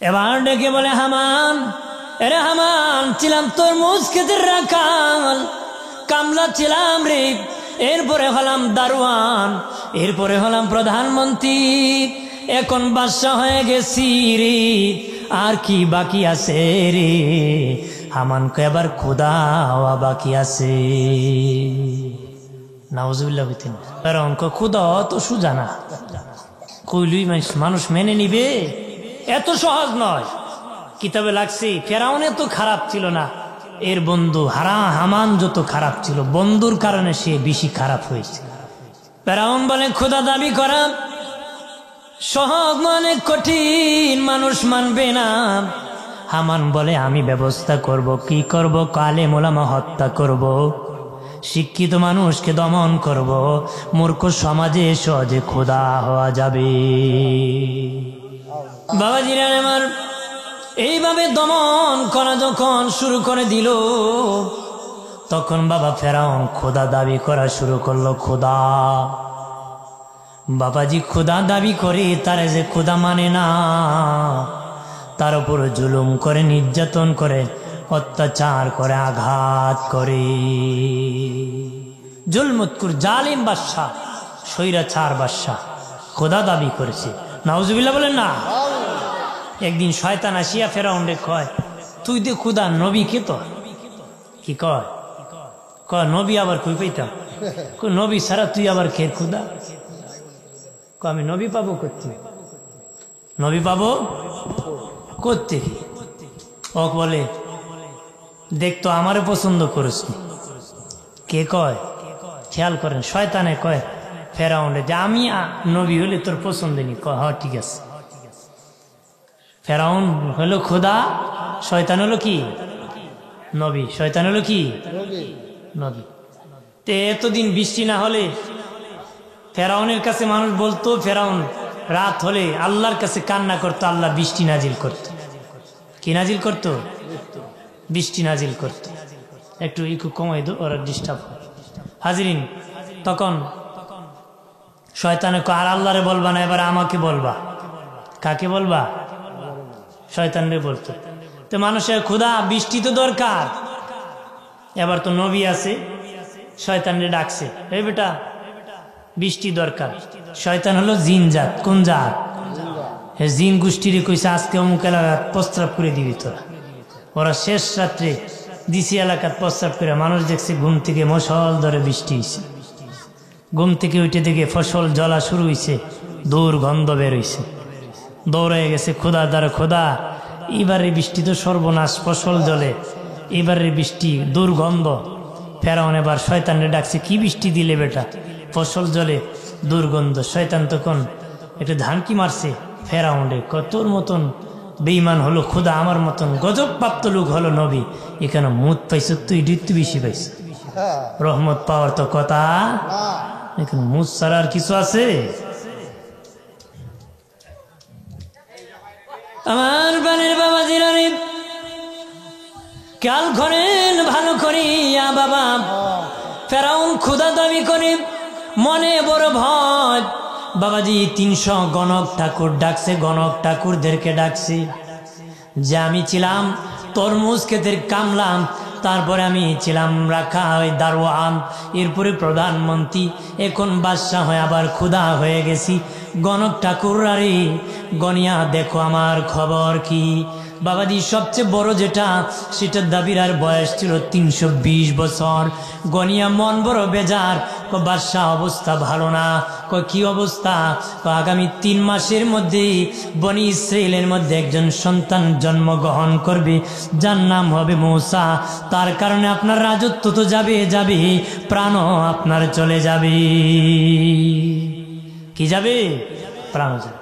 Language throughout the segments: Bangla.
এবার ডেকে বলে, হামান, এরে হামান, ছিলাম তরমুজ ক্ষেতের রাখাল, কামলা ছিলাম রে, এরপরে হলাম দারোয়ান, এরপরে হলাম প্রধানমন্ত্রী, এখন বাদশা হয়ে গেছি রে, আর কি বাকি আছে রে? হামানকে এবার ক্ষুধা হওয়া বাকি আছে। নাউজুবিল্লাহ বিতিন। কারণ ক্ষুধা তো সুজা না, কইলুই মানুষ মেনে নিবে, এত সহজ নয়। কিতাবে লাগছে ফেরাউন এত খারাপ ছিল না, এর বন্ধু হামান যত খারাপ ছিল, বন্ধুর কারণে সে বেশি খারাপ হয়েছে। ফেরাউন বলে খোদা দাবি করা সহজ মানে কঠিন, মানুষ মানবে না। হামান বলে আমি ব্যবস্থা করব। কি করব? আলেম ওলামা হত্যা করব, শিক্ষিত মানুষকে দমন করব, মূর্খ সমাজে সহজে খোদা হওয়া যাবে। বাবাজিরা আমার, এইভাবে দমন করা যখন শুরু করে দিল, তখন বাবা ফেরাউন খোদা দাবি করা শুরু করলো। খোদা বাবাজি খোদা দাবি করে, তারে যে খোদা মানে না, তার উপর জুলুম করে, নির্যাতন করে, অত্যাচার করে, আঘাত করে। জুলমুতকুর জালিম বাদশাহ, স্বৈরাচার বাদশাহ খোদা দাবি করেছে। নাউজুবিল্লাহ বলেন না। একদিন শয়তান আসিয়া ফেরাউনরে কয়, তুই দে খুদা, নবী কে তো? কি কয়? নবী আবার কই পাইতাম? নবী ছাড়া তুই আবার খের খুদা? আমি নবী পাবো করতে, নবী পাবো করতে। ও বলে, দেখতো আমারে পছন্দ করিস। কে কয়? খেয়াল করেন, শয়তানে কয় ফেরাউনরে যে আমি নবী হলে তোর পছন্দ নেই। কয় হ্যাঁ ঠিক আছে। ফেরাউন হলো খোদা, শয়তান হলো কি? নবী। শয়তান হলো কি? নবী। তে এতদিন বৃষ্টি না হলে ফেরাউনের কাছে মানুষ বলতো, ফেরাউন রাত হলে আল্লাহর কাছে কান্না করতো, আল্লাহ বৃষ্টি নাজিল করত। কি নাজিল করত? বৃষ্টি নাজিল করত। একটু একটু কমাই দো, ওরা ডিস্টার্ব হয়। হাজিরিন, তখন শয়তানে আর আল্লাহরে বলবা না, এবার আমাকে বলবা। কাকে বলবা? শয়তানরে বলতো। তো মানুষের ক্ষুধা, বৃষ্টি তো দরকার, এবার তো নবী আছে, শয়তানরে ডাকছে, এই বেটা বৃষ্টি দরকার। শয়তান হলো জিন জাত। কোন জাত? জিন গোষ্ঠীরে কইছে আজকে অমুক এলাকাত প্রস্রাব করে দিবি তোরা। ওরা শেষ রাত্রে দিসি এলাকাত প্রস্রাব করে, মানুষ দেখছে ঘুম থেকে মশল ধরে বৃষ্টি হয়েছে, ঘুম থেকে উঠে দেখে ফসল জ্বলা শুরু হয়েছে, দুর্গন্ধ বের হয়েছে, দৌড়ে গেছে খোদা দ্বারা, খোদা এবারে বৃষ্টি তো সর্বনাশ, ফসল জলে, এবারে বৃষ্টি দুর্গন্ধ। ফেরাউন এবার শয়তানরে ডাকছে, কি বৃষ্টি দিলে বেটা, ফসল জলে দুর্গন্ধ। শয়তান তখন একটু ধানকি মারছে ফেরাউনরে, কতর মতন বেঈমান হলো খোদা, আমার মতন গজব প্রাপ্ত লোক হলো নবী, এখানে মুত পাইছ তুই, ডিত্তু বেশি পাইছ, রহমত পাওয়ার তো কথা, এখানে মুত ছাড়া আর কিছু আছে? আমার বানের বাবা জিরানি খেয়াল করেন ভালো করিয়া বাবা, ফেরাউন খোদা দাবি করে, মনে বড় ভয়। বাবাজি 300 গণক ঠাকুর ডাকছে, গণক ঠাকুরদেরকে ডাকছে যে আমি ছিলাম তরমুজ ক্ষেতের কামলাম, তারপরে আমি ছিলাম রাখা ওই দারোয়ান, এরপরে প্রধানমন্ত্রী, এখন বাদশা হয়ে আবার ক্ষুধা হয়ে গেছি। গণক ঠাকুর আরে গনিয়া দেখো আমার খবর কি। বাবাজি সবচেয়ে বড় যেটা, সেটার দাবির আর বয়স ছিল 320 বছর। গনিয়া মন বড় বেজার, বাদশা অবস্থা ভালো না। কি অবস্থা? আগামী 3 মাসের মধ্যে বনি ইসরাইলের মধ্যে একজন সন্তান জন্মগ্রহণ করবে, যার নাম হবে মূসা। তার কারণে আপনার রাজত্ব তো যাবে যাবে, প্রাণও আপনার চলে যাবে। কি যাবে? প্রাণ যাবে।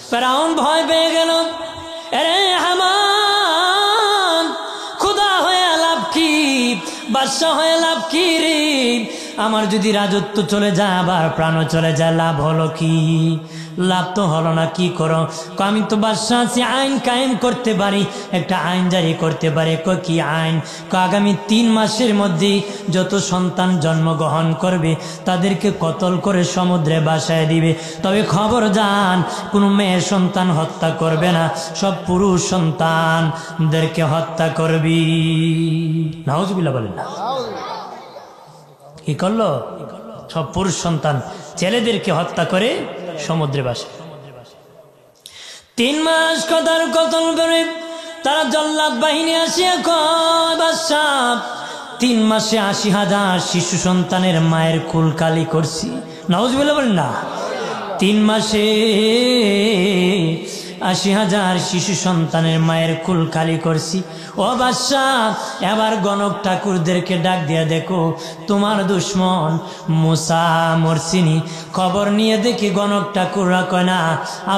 ফেরাউন ভয় পেয়ে গেল, আরে হামান, খোদা হয়ে লাভ কি, বাদশা হয়ে লাভ কি রে? আমার যদি রাজত্ব চলে যায় আবার প্রাণও চলে যায়, লাভ হলো কি? লাভ তো হলো না। কি করো? আমি তো বাদশা আছি, আইন কায়েম করতে পারি, একটা আইন জারি করতে পারি। কি আইন? আগামী 3 মাসের মধ্যে যত সন্তান জন্মগ্রহণ করবে তাদেরকে কতল করে সমুদ্রে ভাসায় দিবে। তবে খবর জান, কোনো মেয়ে সন্তান হত্যা করবে না, সব পুরুষ সন্তানদেরকে হত্যা করবি। নাউজুবিল্লাহ বলেন না। কি করলো? সব পুরুষ সন্তান ছেলেদেরকে হত্যা করে সমুদ্রে ভাসায়। 3 মাস কতল করে তারা জল্লাদ বাহিনী আসিয়া কয়, বাদশাহ 3 মাসে 80,000 শিশু সন্তানের মায়ের কুল কালি করছি। নাউজুবিল্লাহ বলেন না। 3 মাসে 80,000 শিশু সন্তানের মায়ের কুল খালি করছি। ও বাদশাহ, এবার গণক ঠাকুরদেরকে ডাক দিয়া দেখো তোমার দুশ্মন মুসা মরসিনি। খবর নিয়ে দেখি গণক ঠাকুররা কয় না,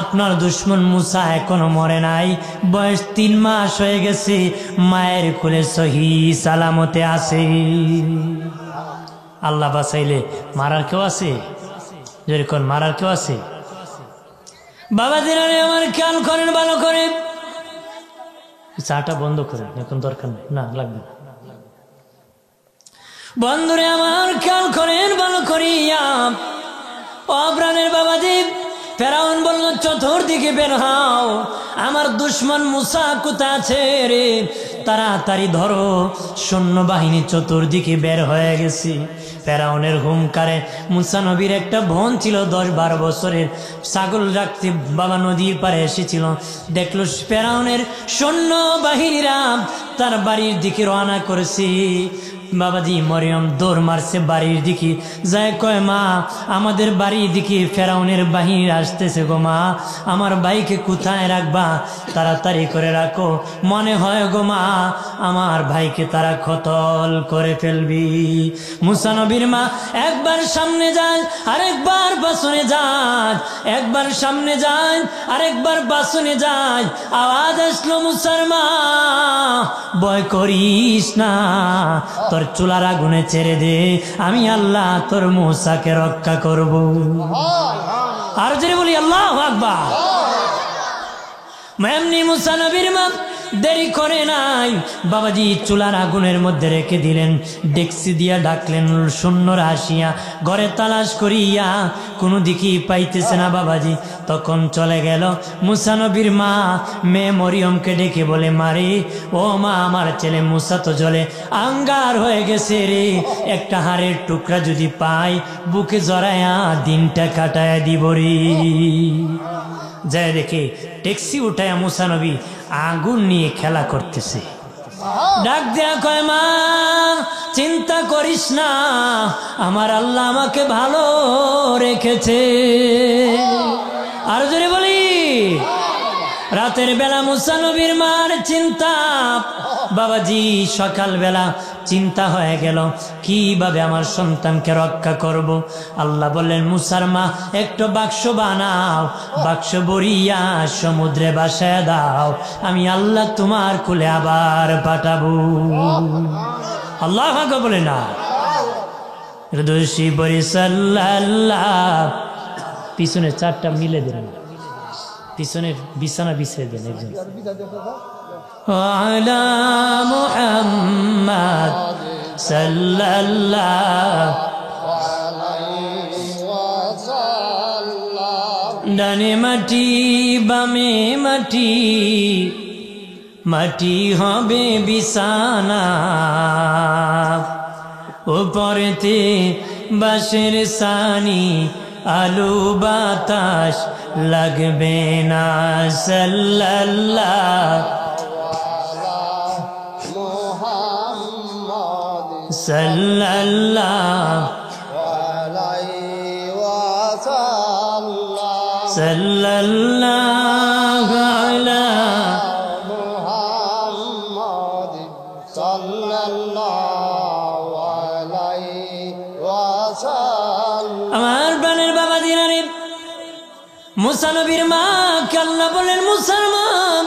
আপনার দুশ্মন মুসা এখনো মরে নাই, বয়স 3 মাস হয়ে গেছে, মায়ের কুলে সহি সালামতে আছে। আল্লাহ বাঁচাইলে মারার কেউ আছে? যেরকম মারার কেউ আছে? বাবা দিনারে আমার খেয়াল করেন ভালো করে। চাটা বন্ধ করেন, এখন দরকার নেই, না লাগবে না। বন্ধুরে আমার খেয়াল করেন ভালো করিয়া। অপ্রাণের বাবাজি, ফেরাউন বলল চতুর্দিকে বের হও, আমার দুশ্মন মুসা কোথায় আছে রে? তাড়াতাড়ি ধরো। সৈন্যবাহিনী চতুর্দিকে বের হয়ে গেছে। ফেরাউনের হুঙ্কারে মুসা নবীর একটা বোন ছিল 10-12 বছরের, ছাগল রাখতে বাবা নদীর পারে এসেছিল। দেখলো ফেরাউনের সৈন্যবাহিনীরা তার বাড়ির দিকে রওনা করেছে। বাবাজি মরিয়ম দৌড় মারছে বাড়ির দিকে, যায় কয় মা আমাদের বাড়ির দিকে ফেরাউনের বাহিনী আসতেছে গো মা, আমার ভাইকে কোথায় রাখবা? তাড়াতাড়ি করে রাখো, মনে হয় গো মা আমার ভাইকে তারা কতল করে ফেলবি। মুসা নবীর মা একবার সামনে যায় আরেকবার বাসনে যায়, একবার সামনে যায় আরেকবার বাসনে যায়। আওয়াজ আসলো মুসার মা, ভয় করিস না, তোর চুলার আগুনে ছেড়ে দে, আমি আল্লাহ তোর মুসাকে রক্ষা করব। আর যদি বলি আল্লাহু আকবার। এমনি মুসা নবীর মা দেরি করে নাই, বাবাজি চুলার আগুনের মধ্যে রেখে দিলেন, ডেকসি দিয়া ডাকলেন সৈন্যরা আসিয়া। ঘরে তালাশ করিয়া কোনো দিকেই পাইতেছে না বাবাজি। তখন চলে গেল মুসা নবীর মা মেয়ে মরিয়মকে ডেকে বলে, মারে ও মা, আমার ছেলে মুসা তো জলে আঙ্গার হয়ে গেছে রে, একটা হাড়ের টুকরা যদি পাই বুকে জড়ায়া দিনটা কাটায়া দিব রে। যায় দেখে ট্যাক্সি উঠায়া মুসা নবী আগুন নিয়ে খেলা করতেছে। ডাক দেয়া কয়, মা চিন্তা করিস না, আমার আল্লাহ আমাকে ভালো রেখেছে। আর যদি বলি রাতের বেলা মুসা নবীর মার চিন্তা, বাবাজি সকাল বেলা চিন্তা হয়ে গেল কিভাবে আমার সন্তানকে রক্ষা করব। আল্লাহ বললেন, মুসার মা একটা বাক্স বানাও, বাক্স ভরিয়া সমুদ্রে ভাসায় দাও, আমি আল্লাহ তোমার কোলে আবার পাঠাবো। আল্লাহ আগে বলে না দোষী বরি সাল্লাল্লাহ। পিছনে 4টা মিলে দেন, পিছনে বিছানা বিছিয়ে দেন একজন। আলা মুহাম্মদ সাল্লাল্লাহু আলাইহি ওয়াসাল্লাম। ডানে মাটি বামে মাটি, মাটি হবে বিছানা, উপরেতে বাঁশের ছানি, আলো বাতাস লাগবে না। সাল্লাল্লাহু সাল্লাল্লাহু আলাইহি ওয়াসাল্লাম। সাল্লাল্লাহু আলা মুহাম্মাদ সাল্লাল্লাহু আলাইহি ওয়াসাল্লাম। আমার প্রাণের বাবা দিনারে মুসা নবীর মা কে আল্লাহ বলেন, মুসলমান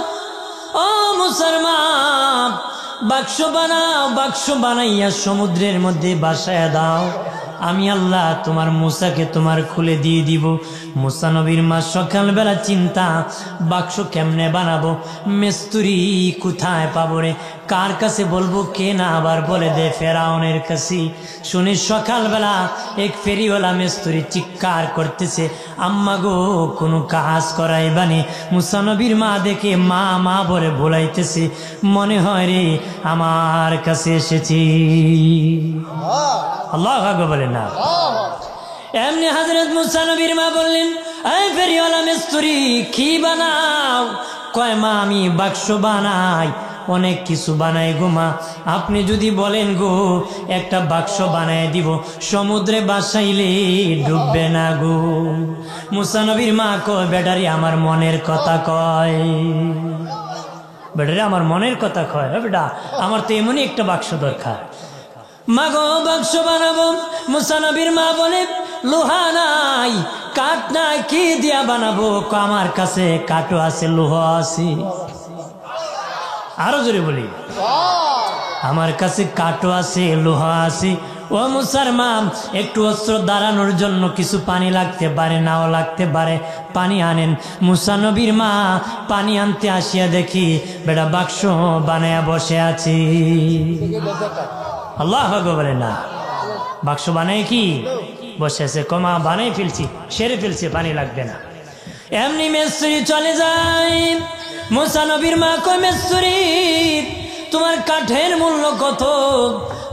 ও মুসলমান বাক্স বানাও, বাক্স বানাইয়া সমুদ্রের মধ্যে ভাসায়া দাও। আমি আল্লাহ তোমার মূসাকে তোমার খুলে দিয়ে দিব। মূসা নবীর মা সকালবেলা চিন্তা, বাক্স কেমনে বানাবো, মিস্ত্রি কোথায় পাবো রে, কার কাছে বলবো, কে না আবার বলে দে ফেরাউনের কাছে। শুনে সকালবেলা এক ফেরিওয়ালা মিস্ত্রি চিৎকার করতেছে, আম্মা গো কোনো কাজ করাইবানি। মূসা নবীর মা দেখে মা মা বলে ভোলাইতেছে, মনে হয় রে আমার কাছে এসেছি। আল্লাহু আকবার বলেন না। এমনি হযরত মূসা নবীর মা বললেন, এই ফেরিওয়ালা মিস্ত্রি কি বানাও? কয় মা আমি বাক্স বানাই, অনেক কিছু বানাই গো মা, আপনি যদি বলেন গো একটা বাক্স বানায় দিব, সমুদ্রে বাসাইলে ডুববে না গো। মূসা নবীর মা কয়, বেটারি আমার মনের কথা কয়, বেটারি আমার মনের কথা কয়, বেটা আমার তো এমনই একটা বাক্স দরকার। মা গো বাক্স বানাবো। মূসা নবীর মা বলে, লোহা নাই, কাঠ নাই, কি দিয়া বানাবো? আমার কাছে কাঠও আছে, লোহা আছে। আরো জোরে বলি, আমার কাছে কাঠও আছে, লোহা আছে। ও মূসার মা, একটু অস্ত্র দাঁড়ানোর জন্য কিছু পানি লাগতে পারে, নাও লাগতে পারে, পানি আনেন। মূসা নবীর মা পানি আনতে আসিয়া দেখি বেটা বাক্স বানায়া বসে আছে। আল্লাহু আকবার বলেন না। বাক্স বানায় কি বসে আছে, কমা বানাই ফেলছি, সেরে ফেলছে, পানি লাগবে না। এমনি মিস্ত্রি চলে যায়। মূসা নবীর মা কয়, মিস্ত্রি তোমার কাঠের মূল্য কত,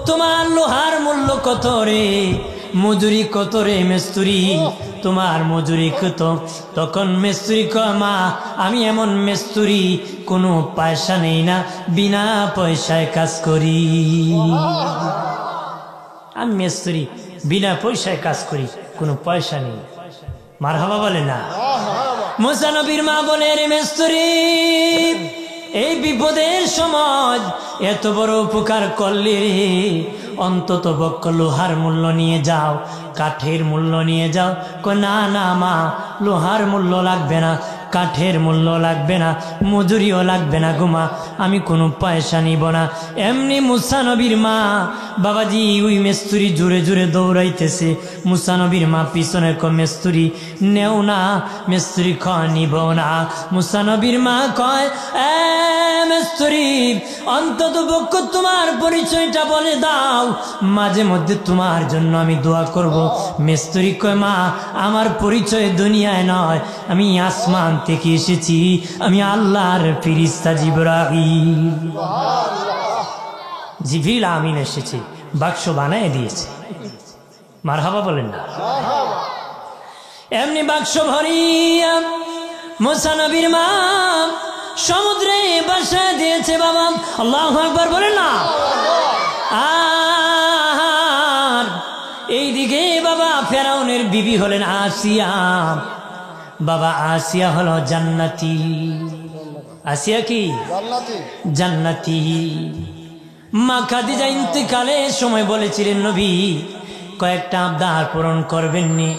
তোমার লোহার মূল্য কত রে, মজুরি কত রে মিস্ত্রি, তোমার মজুরি কত? তখন মিস্ত্রি কয়, মা আমি এমন মিস্ত্রি কোনো পয়সা নেই না, বিনা পয়সায় কাজ করি। আমি মিস্ত্রি বিনা পয়সায় কাজ করি, কোনো পয়সা নেই। মারহাবা বলে না। মূসা নবীর মা বলে, রে মিস্ত্রি এই বিপদের সময় এত বড় উপকার করলে রে, অন্তত পক্ষ লোহার মূল্য নিয়ে যাও, কাঠের মূল্য নিয়ে যাও। না না মা, লোহার মূল্য লাগবে না, কাঠের মূল্য লাগবে না, মজুরিও লাগবে না গো মা, আমি কোনো পয়সা নিব না। এমনি মূসা নবীর মা, বাবাজি ওই মিস্ত্রি জোরে জোরে দৌড়াইতেছে। মূসা নবীর মা পিছনে কয়, মিস্ত্রি নেও না, মিস্ত্রি কয় নিব না। মূসা নবীর মা কয়, এ মিস্ত্রি অন্তত পক্ষ তোমার পরিচয়টা বলে দাও, মাঝে মধ্যে তোমার জন্য আমি দোয়া করব। মিস্ত্রি কয়, মা আমার পরিচয় দুনিয়ায় নয়, আমি আসমান থেকে এসেছি, আমি আল্লাহর ফেরেশতা জিবরাইল। জিবরিল আমিন এসেছে, বাক্স বানায় দিয়েছে। মারহাবা বলেন না। এমনি বাক্স ভরিয়া মূসা নবীর মা সমুদ্রে বাসা দিয়েছে। বাবা আল্লাহু আকবার বলেন না। আর এইদিকে বাবা ফেরাউনের বিবি হলেন আসিয়া। বাবা আসিয়া হলো জান্নাতি। আসিয়া কি জান্নাতি। মা খাদিজা ইন্তেকালের সময় বলেছিলেন, নবী কয়েকটা আবদার পূরণ করবেননি,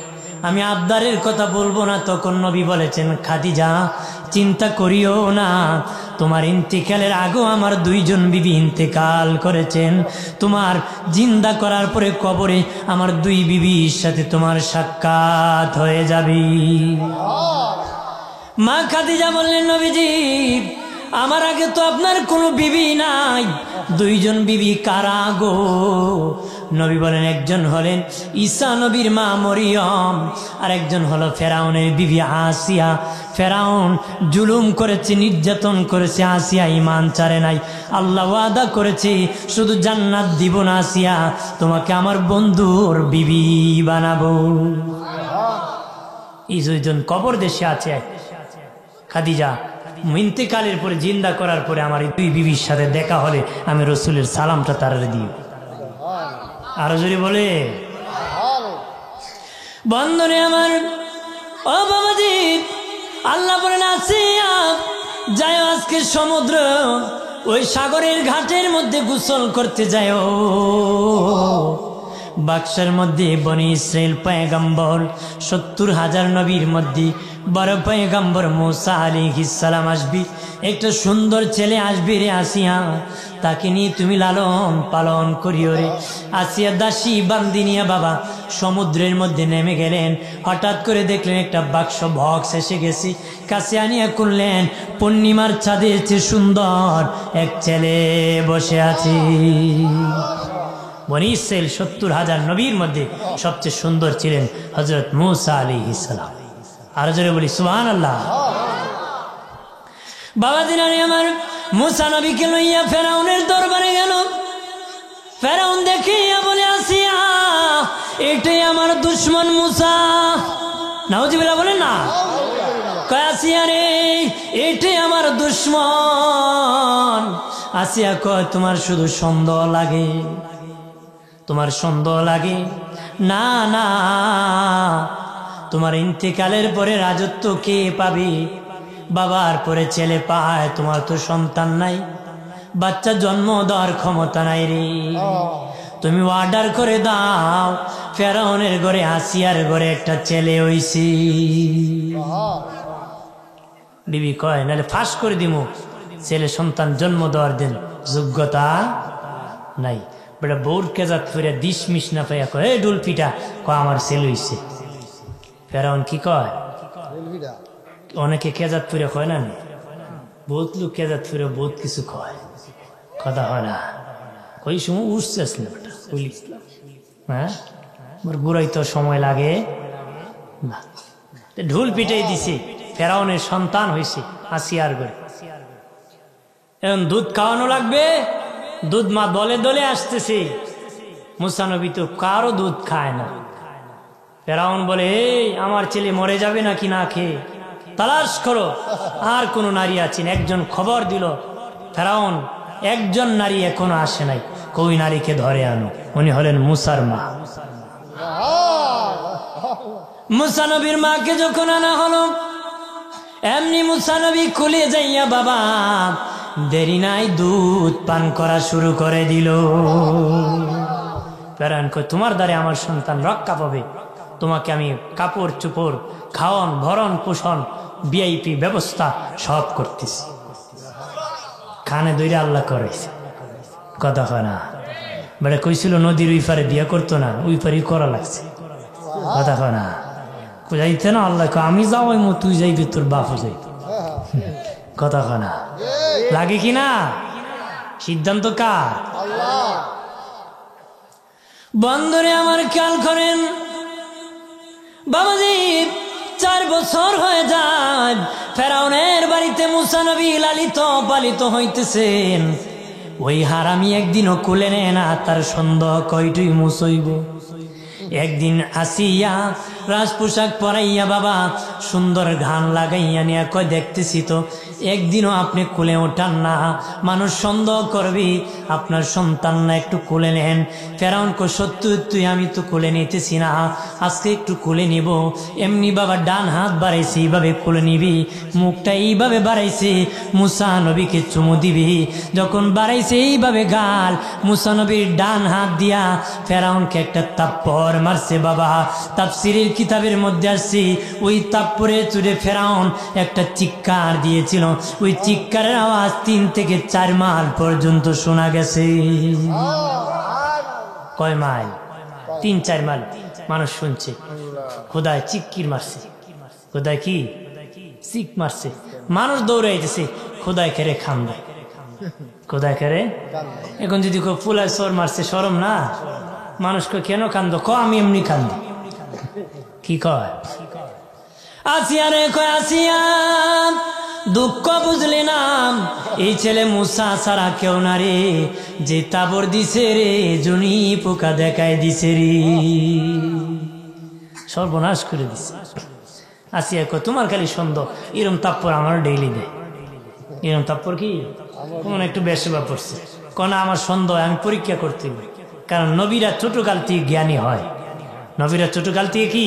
আমি আবদারের কথা বলবো না। তখন নবী বলেছেন, খাদিজা চিন্তা করিও না, তোমার ইন্তেকালের আগেও আমার দুইজন বিবি ইন্তেকাল করেছেন, তোমার জিন্দা করার পরে কবরে আমার দুই বিবির সাথে তোমার সাক্ষাৎ হয়ে যাবে। মা খাদিজা বললেন, নবীজি আমার আগে তো আপনার কোনো বিবি নাই, দুইজন বিবি কারা গো? নবী বলেন, একজন হলেন ঈসা নবীর মা মরিয়ম, আর একজন হলো ফেরাউনের বিবি আসিয়া। ফেরাউন জুলুম করেছে, নির্যাতন করেছে, আসিয়া ঈমান ছাড়ে নাই। আল্লাহ ওয়াদা করেছে শুধু জান্নাত দিব না আসিয়া, তোমাকে আমার বন্ধুর বিবি বানাবো। এই দুইজন কবর দেশে আছে। খাদিজা ইন্তেকালের পরে জিন্দা করার পরে আমার এই দুই বিবির সাথে দেখা হলে আমি রসুলের সালামটা তারা দিই। আরো যদি বলে বন্ধনে আমার, ও বাবাজি আল্লাহ বলেন, আসিয়া যাই আজকে সমুদ্র ওই সাগরের ঘাটের মধ্যে গোসল করতে যায়, বাক্সের মধ্যে বনি ইসরাইল পয়গম্বর 70,000 নবীর মধ্যে বড় পয়গম্বর মুসা আলাইহিস সালাম আসবি, একটা সুন্দর ছেলে আসবি রে আসিয়া, তাকে নিয়ে তুমি লালন পালন করিও রে। আসিয়া দাসী বান্দিনিয়া বাবা সমুদ্রের মধ্যে নেমে গেলেন। হঠাৎ করে দেখলেন একটা বাক্স বক্স এসে গেছে, কাছে আনিয়া করলেন পূর্ণিমার চাঁদের চেয়ে সুন্দর এক ছেলে বসে আছে। বনি ইসরাইল 70,000 নবীর মধ্যে সবচেয়ে সুন্দর ছিলেন হযরত মুসা আলাইহিস সালাম। আর জোরে বলি সুবহানাল্লাহ। বাবা দিনারে আমার মুসা নবীকে লইয়া ফেরাউনের দরবারে গেল। ফেরাউন দেখিয়া বলে আসিয়া এটাই আমার দুশমন মুসা। নাউজুবিল্লাহ বলেন না। কয় আসিয়া রে এটাই আমার দুশমন। আসিয়া কয় তোমার শুধু সন্দেহ লাগে, তোমার সন্দেহ লাগে? না না, তোমার ইন্তেকালের পরে রাজত্ব কে পাবে? বাবার পরে ছেলে পায়, তোমার তো সন্তান নাই, বাচ্চা জন্ম দেওয়ার ক্ষমতা নাই রে। তুমি অর্ডার করে দাও ফেরাউনের ঘরে আসিয়ার ঘরে একটা ছেলে হইছে। বিবি কয় নাহলে ফাঁস করে দিমু, ছেলে সন্তান জন্ম দেওয়ার দিন যোগ্যতা নাই। বেটা বউর কেজাত ফিরে দিস মিস না পাইয়া কয় এই ডুল পিঠা, কয় আমার ছেলে হইছে। ফেরাউন কি কয়? অনেকে কেজাত ফিরে কয় না, বহুত লোক কেজাত ফিরে বহুত কিছু কয়, কথা হয় না। ওই সময় উঠছিস না বেটা, হ্যাঁ আমার বুড়াই তো সময় লাগে না। ঢুল পিটাই দিছে, ফেরাউনের সন্তান হয়েছে আসিয়ার ঘরে। এখন দুধ খাওয়ানো লাগবে, দুধ মা দলে দলে আসতেছে। মুসা নবী তো কারো দুধ খায় না। ফেরাউন বলে এই আমার ছেলে মরে যাবে নাকি না খেয়ে, তালাশ করো আর কোন নারী আছেন। একজন খবর দিল, ফেরাউন একজন নারী এখনো আসে নাই, কই নারীকে ধরে আনো। উনি হলেন মুসার মা। মুসা নবীর মাকে যখন আনা হলো, এমনি মুসা নবী খুলে যাইয়া বাবা দেরি নাই দুধ পান করা শুরু করে দিল। ফেরাউন কই তোমার দ্বারে আমার সন্তান রক্ষা পাবে, তোমাকে আমি কাপড় চোপড় খাওয়ান ভরণ পোষণ ভিআইপি ব্যবস্থা সব করতেছি। খানে দইরা আল্লাহ করেছে, কথা হয় না। বেটা কইছিল নদীর ওই পারে বিয়ে করতো না, ওই পারেই করা লাগছে, কথা হয় না। যাইতে না আল্লাহ আমি যাওয়াই মো, তুই যাইবি তোর বাপও যাইব, কথা হয় না। লাগে কি না? সিদ্ধান্ত কার? বন্ধুরে আমার খেয়াল করেন বাবাজি, 4 বছর হয়ে যায় ফেরাউনের বাড়িতে মুসা নবী লালিত পালিত হইতেছেন। ওই হারামি একদিনও কুলে নেয় না, তার সন্দেহ কয়টুই মুসইব। একদিন আসিয়া রাজ পোশাক পরাইয়া বাবা সুন্দর ঘান লাগাইয়া নিয়ে কয় দেখতেছি তো একদিনও আপনি কুলে ওঠান না, মানুষ সন্দেহ করবি আপনার সন্তান না, একটু কুলে নেন। ফেরাউন কো সত্যি তুই আমি তো কুলে নিতেছি না, আজকে একটু কুলে নিব। এমনি বাবা ডান হাত বাড়াইছে, এইভাবে কুলে নিবি, মুখটা এইভাবে বাড়াইছে, মুসা নবীকে চুমু দিবি। যখন বাড়াইছে এইভাবে গাল, মুসা নবীর ডান হাত দিয়া ফেরাউনকে একটা তাপ্পর মারছে বাবা। তাফসীরের কিতাবের মধ্যে আসছে ওই তাপ্পরে চুড়ে ফেরাউন একটা চিৎকার দিয়েছিল, ওই চিৎকারের আওয়াজ 3 থেকে 4 মাইল পর্যন্ত শোনা গেছে। কয় মাইল? 3-4 মাইল মানুষ শুনছে। খোদায় চিৎকির মারছে, খোদায় কি চিক মারছে, মানুষ দৌড়াইতেছে খোদায় খেরে খান দেয়, খোদায় খেরে। এখন যদি কেউ ফুলায় সর মারছে শরম না? মানুষকে কেন কান্দ? ক আমি এমনি কান্দি। কি কয়? আসিয়া রে কয় আসিয়া দুঃখ বুঝলি না, এই ছেলে মুসা ছাড়া কেউ না রে, যে তাবর দিছে রে জুনি পোকা দেখায় দিছে রে, সর্বনাশ করে দিছে। আসিয়া কয় তোমার খালি সন্দেহ, এরম তাপ্পর আমার ডেইলি দেয়। এরম তাপ্পর কি কোন একটু বেশবা পড়ছে, কোন আমার সন্দেহ আমি পরীক্ষা করতে, কারণ নবীরা ছোটকাল থেকে জ্ঞানী হয়, নবীরা ছোটকাল থেকে কি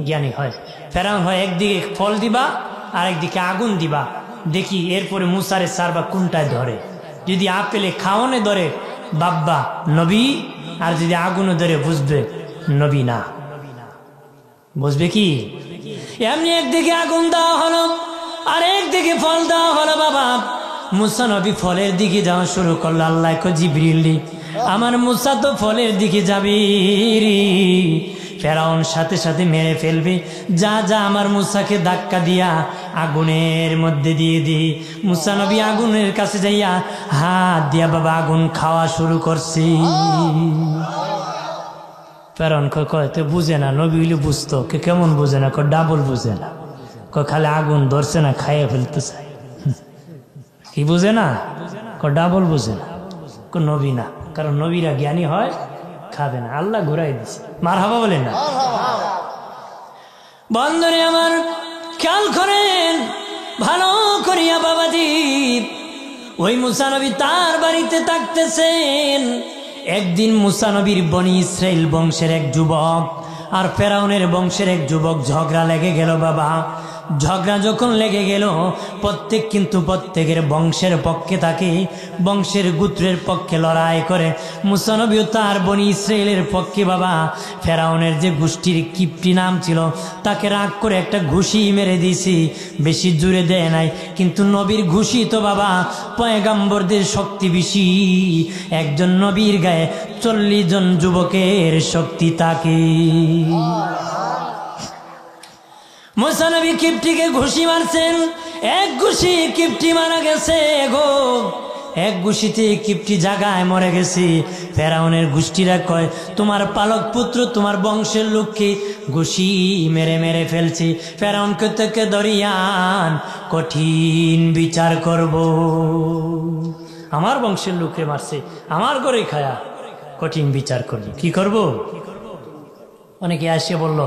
জ্ঞানী হয়। ফেরাউন হয় একদিকে ফল দিবা আর একদিকে আগুন দিবা, দেখি এরপরে মুসারে সারবা কোনটায় ধরে। যদি আপেলে খাওয়ানে ধরে বাব্বা নবী, আর যদি আগুনে ধরে বুঝবে নবী না, বুঝবে কি? এমনি একদিকে আগুন দেওয়া হলো আর একদিকে ফল দেওয়া হলো। বাবা মুসা নবী ফলের দিকে যাওয়া শুরু করলো। আল্লাহ কো জিবরিল, আমার মুসা তো ফলের দিকে যাবি, ফেরাউন সাথে সাথে মেরে ফেলবে, যা যা আমার মুসাকে ধাক্কা দিয়া আগুনের মধ্যে দিয়ে দি। মুসা নবী আগুনের কাছে যাইয়া হাত দিয়া বাবা আগুন খাওয়া শুরু করছি। ফেরাউন কয় তো বুঝে না, নবী হইলে বুঝতো, কে কেমন বুঝে না, ডাবল বুঝে না, খালি আগুন ধরছে না খাইয়ে ফেলতে চায়, কি বুঝে না, ডাবল বুঝে না, নবী না, কারণ নবীরা জ্ঞানী হয়, খাবে না, আল্লাহ ঘুরাই দিছে। মারহাবা বলেন না? বন্ধুরে আমার খেয়াল করেন ভালো করিয়া বাবাজি, ওই মুসা নবী তার বাড়িতে থাকতেছেন। একদিন মুসা নবীর বনি ইসরাইল বংশের এক যুবক আর ফেরাউনের বংশের এক যুবক ঝগড়া লেগে গেল। বাবা ঝগড়া যখন লেগে গেল, প্রত্যেক কিন্তু প্রত্যেকের বংশের পক্ষে থাকে, বংশের গোত্রের পক্ষে লড়াই করে। মুসা নবীও তার বনি ইসরাইলের পক্ষে। বাবা ফেরাউনের যে গোষ্ঠীর কিপ্টি নাম ছিল, তাকে রাগ করে একটা ঘুষি মেরে দিয়েছি, বেশি জুড়ে দেয় নাই, কিন্তু নবীর ঘুষি তো বাবা পয়গাম্বরদের শক্তি বেশি। একজন নবীর গায়ে 40 জন যুবকের শক্তি থাকে। মুসা নবী কিপ্টিকে ঘুষি মারছেন, এক ঘুষি কিপ্টি মারা গেছে গো, এক ঘুষিতে কিপ্টি জায়গায় মরে গেছে। ফেরাউনের গোষ্ঠীরা কয় তোমার পালক পুত্র তোমার বংশের লোককে ঘুষি মেরে মেরে ফেলছে, ফেরাউনকে থেকে ধরিয়ান, কঠিন বিচার করব। আমার বংশের লোককে মারছে, আমার ঘরে খায়া, কঠিন বিচার করব। কি করব? অনেকে এসে বলল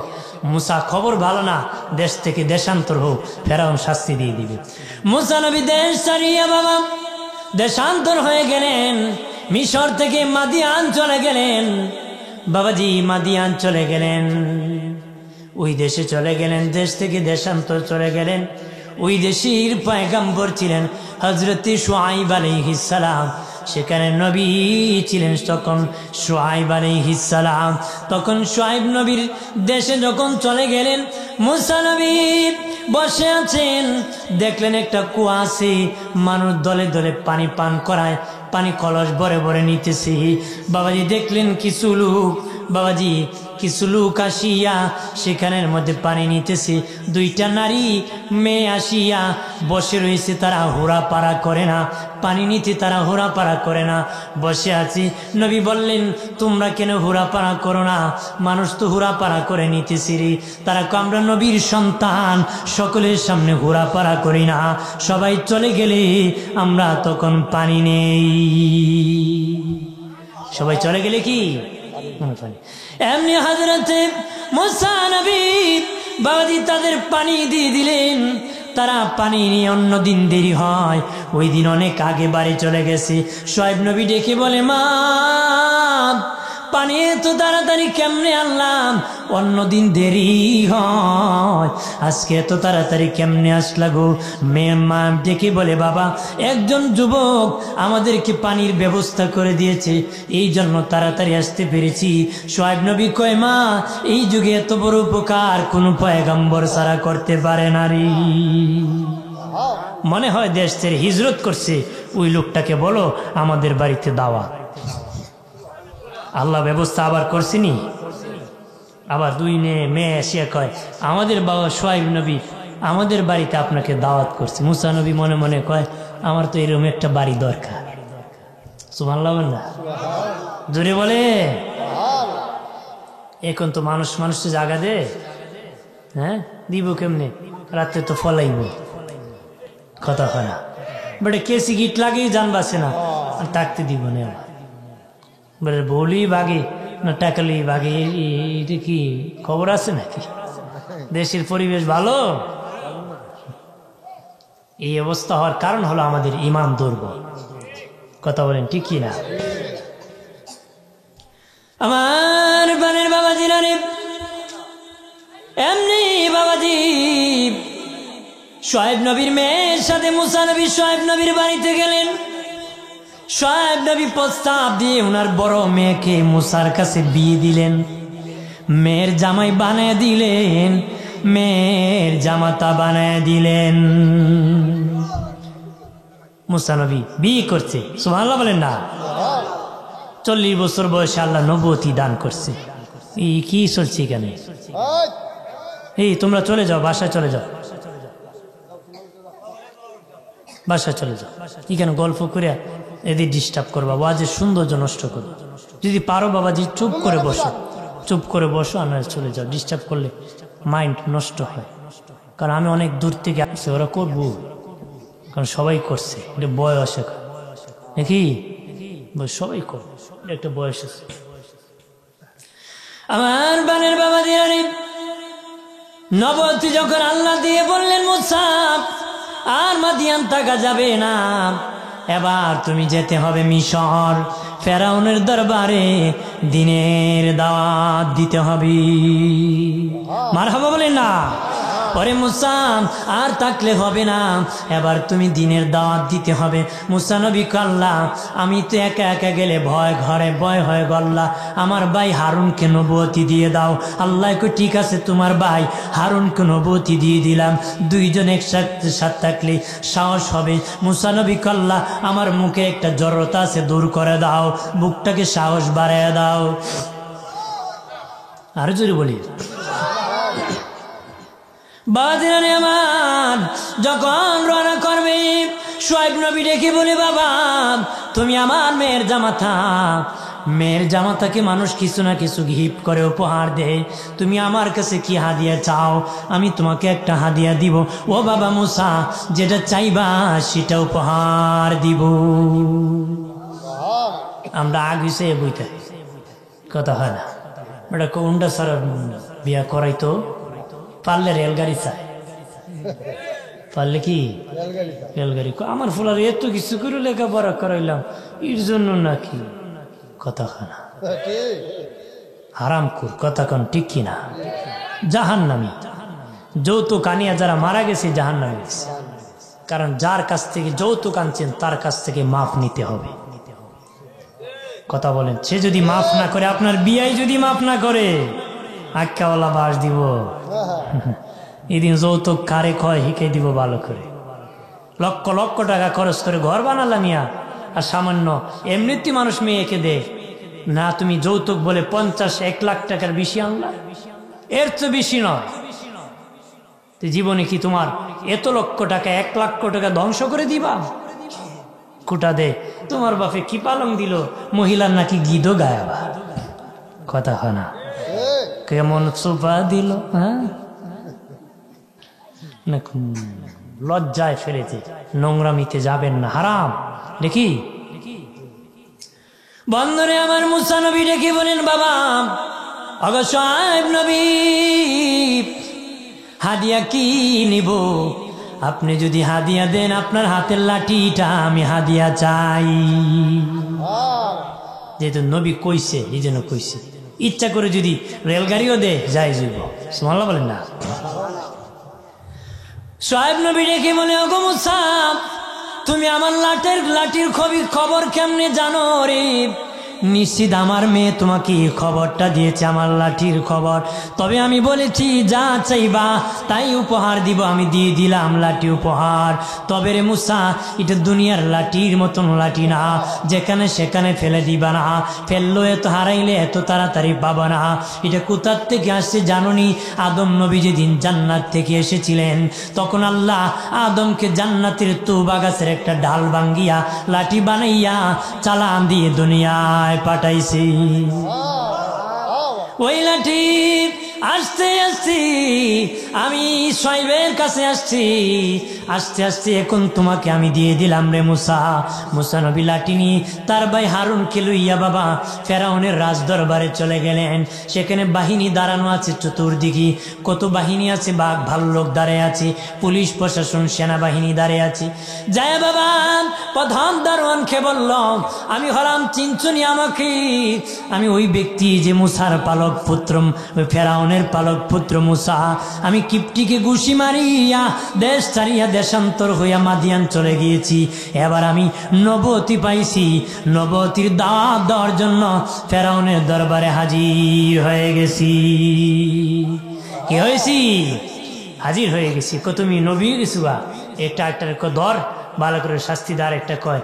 মুসা খবর ভালো না, দেশ থেকে দেশান্তর হোক, ফেরাউন শাস্তি দিয়ে দিবে। মুসা নবী দেশ ছাড়িয়া বাবা দেশান্তর হয়ে গেলেন, মিশর থেকে মাদিয়ান চলে গেলেন। বাবাজি মাদিয়ান চলে গেলেন, ওই দেশে চলে গেলেন, দেশ থেকে দেশান্তর চলে গেলেন। ওই দেশের পয়গম্বর ছিলেন হযরত শুআয়ব আলাইহিস সালাম, সেখানে নবী ছিলেন তখন শুআয়ব আলাইহিস সালাম। তখন শুআয়ব নবীর দেশে যখন চলে গেলেন, মুসা নবী বসে আছেন, দেখলেন একটা কুয়া আছে, মানুষ দলে দলে পানি পান করায়, পানি কলস ভরে ভরে নিতেছে। বাবাজি দেখলেন কিছু লোক, বাবাজি কিছু লোক আসিয়া সেখানের মধ্যে পানি নিতেছে। 2টা নারী মেয়ে আসিয়া বসে রয়েছে, তারা হুড়াপাড়া করে না, পানি নিতে তারা হুড়াপাড়া করে না, বসে আছে। নবী বললেন তোমরা কেন হুড়াপাড়া করো না? মানুষ তো হুড়াপাড়া করে নিতেছি রে। তারা আমরা নবীর সন্তান, সকলের সামনে হুড়াপাড়া করি না, সবাই চলে গেলে আমরা তখন পানি নেই, সবাই চলে গেলে কি এমনি হযরতে মুসা নবী বাবাজি তাদের পানি দিয়ে দিলেন। তারা পানি নিয়ে অন্যদিন দেরি হয়, ওই দিন অনেক আগে বাড়ি চলে গেছে। শুআয়ব নবী ডেকে বলে মা পানি তো তাড়াতাড়ি কেমনে আনলাম, অন্যদিন দেরি হয়, আজকে এত তাড়াতাড়ি কেমনে আসলা গো? মেয়ে মা ডেকে বলে বাবা একজন যুবক আমাদেরকে পানির ব্যবস্থা করে দিয়েছে, এই জন্য তাড়াতাড়ি আসতে পেরেছি। শুআয়ব নবী কয় মা এই যুগে এত বড় উপকার কোন পয়গম্বর ছাড়া করতে পারে না রে। মনে হয় দেশ ছেড়ে হিজরত করছে, ওই লোকটাকে বলো আমাদের বাড়িতে দাওয়াত। আল্লাহ ব্যবস্থা আবার করছিনি। আবার 2 মেয়ে এসে কয় আমাদের বাবা শুআয়ব নবী আমাদের বাড়িতে আপনাকে দাওয়াত করছে। মুসা নবী মনে মনে কয় আমার তো এরকম একটা বাড়ি দরকার। সুবহানাল্লাহ না জোরে বলে। এখন তো মানুষ জায়গা দে, হ্যাঁ দিব কেমনে? রাতে তো ফলাইব, কথা হয় না বেটে, কেসি গিট লাগিয়ে যান বাসে না, থাকতে দিব না। বলে বলি বাগে না টাকালি বাগে, এটা কি খবর আছে নাকি? দেশের পরিবেশ ভালো, এই অবস্থা হওয়ার কারণ হলো আমাদের ঈমান দুর্বল। কথা বলেন ঠিক কি না? আমার বানের বাবাজি রানে এমনি বাবাজি শুআয়ব নবীর মেয়ের সাথে মুসা নবী শুআয়ব নবীর বাড়িতে গেলেন। শুআয়ব নবী প্রস্তাব দিয়ে ওনার বড় মেয়েকে মুসার কাছে বিয়ে দিলেন, মেয়ের জামাই বানায় দিলেন, মেয়ের জামাতা বানায় দিলেন। মুসা নবী বিয়ে করছে, সুবহানাল্লাহ বলেন না। 40 বছর বয়সে আল্লাহ নবুয়তি দান করছে। এই কি চলছে এখানে? এই তোমরা চলে যাও, বাসায় চলে যাও, বাসায় চলে যাও। এখানে গল্প করে এদের ডিস্টার্ব করবা, ওয়াজের সৌন্দর্য নষ্ট করবা। যদি পারো বাবাজি চুপ করে বসো, চুপ করে বসো, আর চলে যাও। ডিস্টার্ব করলে মাইন্ড নষ্ট হয়। কারণ আমি অনেক দূর থেকে আসছি, ওরা করবো, কারণ সবাই করছে, এটা বয়স এখন নাকি, সবাই করবে, একটা বয়স আছে। আমার বানের বাবা দিয়ে নবুয়তি যখন আল্লাহ দিয়ে বললেন মুসা আর মাদিয়ান থাকা যাবে না, এবার তুমি যেতে হবে মিশর, ফেরাউনের দরবারে দিনের দাওয়াত দিতে হবে। মারহাবা বলেন না। পরে মুসা আর থাকলে হবে না, এবার তুমি দিনের দাওয়াত দিতে হবে। মুসা নবী আল্লাহ আমি তো একা একা গেলে ভয়, ঘরে ভয় হয় গল্লা, আমার ভাই হারুনকে নবুয়তি দিয়ে দাও। আল্লাহ কো ঠিক আছে, তোমার ভাই হারুনকে নবুয়তি দিয়ে দিলাম। দুইজন একসাথে থাকলে সাহস হবে। মুসা নবী আল্লাহ আমার মুখে একটা জড়তা আছে, দূর করে দাও, বুকটাকে সাহস বাড়ায় দাও। আরো জোরে বলি, বাদিনানে আমার যখন রওনা করবে, শুআয়ব নবী ডেকে বলে বাবা তুমি আমার মেয়ের জামাতা, মেয়ের জামাতাকে মানুষ কিছু না কিছু গিফট করে উপহার দেয়, তুমি আমার কাছে কি হাদিয়া চাও, আমি তোমাকে একটা হাদিয়া দিব। ও বাবা মুসা যেটা চাইবা সেটা উপহার দিব। আমরা আগে সে বইতে কথা হয় না, এটা কোনটা সারা বিয়া করাইতো, পারলে রেলগাড়ি চায়, পারলে কি রেলগাড়ি। আমার ফুলার এত কিছু করে লেখাপড়া করাইলাম এর জন্য নাকি, কথা হয় না, হারামখোর কথা কন ঠিক কিনা। জাহান্নামী যৌতুক আনিয়া যারা মারা গেছে জাহান্নামী গেছে, কারণ যার কাছ থেকে যৌতুক আনছেন তার কাছ থেকে মাফ নিতে হবে। কথা বলেন, সে যদি মাফ না করে, আপনার বিয়াই যদি মাফ না করে আক্কাওয়ালা বাস দিব। এদিন যৌতুক কারে কয় হিকে দিব ভালো করে। লক্ষ লক্ষ টাকা খরচ করে ঘর বানালাম ইয়া, আর সামান্য এমনিতে মানুষ মেয়েকে দে না, তুমি যৌতুক বলে 50-1 লাখ টাকার বেশি আনলা, এর তো বেশি নয়। জীবনে কি তোমার এত লক্ষ টাকা 1 লক্ষ টাকা ধ্বংস করে দিবা? কুটা দে, তোমার বাপে কি পালং দিল, মহিলার নাকি গীতও গায়াবা। কথা হয় না, কেমন সোফা দিল, হ্যাঁ লজ্জায় ফেলেছে, নোংরামিতে যাবেন না, হারাম। দেখি বন্ধনে আমার মুসা নবী ডেকে বলেন বাবা অগো শুআয়ব নবী হাদিয়া কি নিব? আপনি যদি হাদিয়া দেন আপনার হাতের লাঠিটা আমি হাদিয়া চাই। যেহেতু নবী কইছে এই জন্য কইছে, ইচ্ছা করে যদি রেলগাড়িও দে যাই যাইব। সুবহানাল্লাহ বলেন না। শুআয়ব নবী ডেকে বলে ওগো মুসা তুমি আমার লাঠির খবর কেমনে জানো রে? নিশ্চিত আমার মেয়ে তোমাকে খবরটা দিয়েছে, আমার লাঠির খবর। তবে আমি বলেছি যা চাইবা তাই উপহার দিব, আমি দিয়ে দিলাম লাঠি উপহার। তবে রে মুসা এটা দুনিয়ার লাঠির মতন লাঠি না, যেখানে সেখানে ফেলে দিবা না, ফেললো এত হারাইলে এত তাড়াতাড়ি পাবা না। এটা কোথার থেকে আসছে জানোনি? আদম নবী যেদিন জান্নাত থেকে এসেছিলেন তখন আল্লাহ আদমকে জান্নাতের তুবা গাছের একটা ডাল ভাঙ্গিয়া লাঠি বানাইয়া চালান দিয়ে দুনিয়ায় পাঠাইছি। ওই লাঠি আস্তে আস্তে আমি শুআয়বের কাছে আসছি, আস্তে আস্তে এখন তোমাকে আমি দিয়ে দিলাম রে মুসা। মুসা নবী লাঠি নিয়ে তার ভাই হারুনকে লইয়া বাবা ফেরাউনের রাজ দরবারে চলে গেলেন। সেখানে বাহিনী দাঁড়ানো আছে চতুর্দিকে, কত বাহিনী আছে, বাঘ ভাল্লুক দাঁড়িয়ে আছে, পুলিশ প্রশাসন সেনাবাহিনী দাঁড়িয়ে আছে। যায় বাবা প্রধান দারোয়ানকে বলল আমি হলাম চিনচুনি আমাকে, আমি ওই ব্যক্তি যে মুসার পালক পুত্র ফেরাউন ফেরাউনের পালক পুত্র মুসা, আমি কিপ্টিকে ঘুষি মারিয়া দেশ ছাড়িয়া দেশান্তর হইয়া মাদিয়ান চলে গিয়েছি। এবার আমি নবুয়তি পাইছি, নবুয়তির দাওয়াত দেওয়ার জন্য ফেরাউনের দরবারে হাজির হয়ে গেছি। কি হয়েছি? হাজির হয়ে গেছি। তুমি নবী গেছু বা একটা ধর ভালো করে শাস্তি দেওয়ার একটা কয়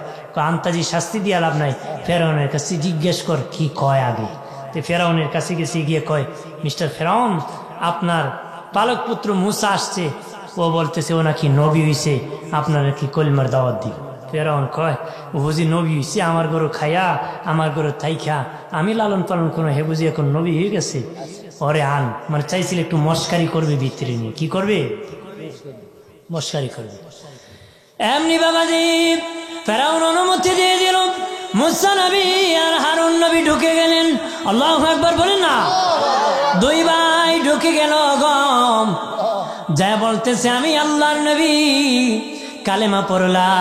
আন্তাজি শাস্তি দিয়া লাভ নাই, ফেরাউনের কাছে জিজ্ঞেস কর কি কয় আগে। তো ফেরাউনের কাছে গেছে, গিয়ে কয় মিস্টার ফেরাউন, আপনার পালক পুত্র মুসা আসছে, ও বলতেছে ও নাকি নবী হইছে, আপনারা কি কলমার দাওয়াত দিই। ফেরাউন কয় ও বুঝি নবী হইছে, আমার গরু খাইয়া আমার গরু থাইখা আমি লালন পালন কোনো হে বুঝি এখন নবী হয়ে গেছে, ওরে আন। মানে চাইছিল একটু মস্কারি করবে, ভিতরে নিয়ে কি করবে, মস্কারি করবে। এমনি বাবাজি ফেরাউন অনুমতি দিয়ে দিল, মুসা নবী আর হারুন নবী ঢুকে গেলেন। আল্লাহু আকবার বলেন না। দুই ভাই ঢুকে গেল গম, যা বলতেছে আমি আল্লাহর নবী, কালেমা পড়ো লা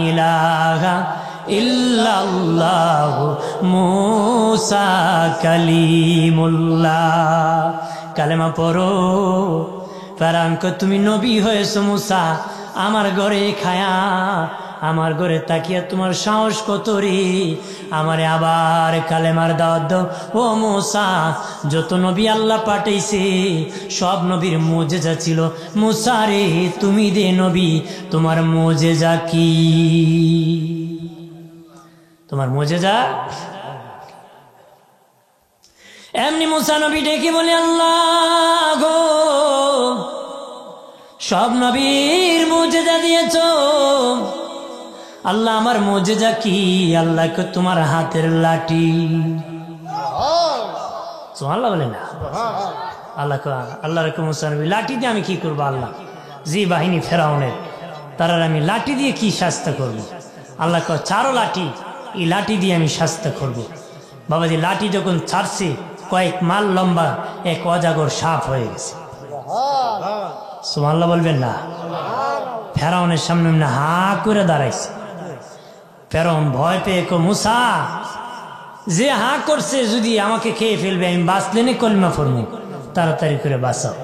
ইলাহা ইল্লাল্লাহু মুসা কালিমুল্লাহ, কালেমা পড়ো। ফেরাউন কয় তুমি নবী হয়েছো মুসা, আমার ঘরে খায়া আমার ঘরে তাকিয়া তোমার সাহস কত রে, আমারে আবার কালেমার দাওয়াত দাও। ও মুসা, যত নবী আল্লাহ পাঠাইছে সব নবীর মুজেজা ছিল, মুসা রে তুমি দে নবী, তোমার মুজেজা কি, তোমার মুজেজা। এমনি মুসা নবী ডেকে বলে আল্লাহ গো, সব নবীর মুজেজা দিয়েছ, আল্লাহ আমার মুজেজা কি? আল্লাহ কে তোমার হাতের লাঠি। সুবহানাল্লাহ বলে না। আল্লাহ কে মুসা নবী লাঠি দিয়ে আমি কি করবো? আল্লাহ জি বাহিনী ফেরাউনের, তারা আমি লাঠি দিয়ে কি শাস্তি করবো? আল্লাহ কে ছাড়ো লাঠি, এই লাঠি দিয়ে আমি শাস্তি করবো। বাবাজি লাঠি যখন ছাড়ছে কয়েক মাইল লম্বা এক অজাগর সাপ হয়ে গেছে। সুবহানাল্লাহ বলবেন না। ফেরাউনের সামনে হা করে দাঁড়াইছে। ফেরাউন ভয় পেয়ে কো মুসা, যে হা করছে যদি আমাকে খেয়ে ফেলবে, আমি বাঁচলে নে কলমা পড়বো, তাড়াতাড়ি করে বাঁচাও।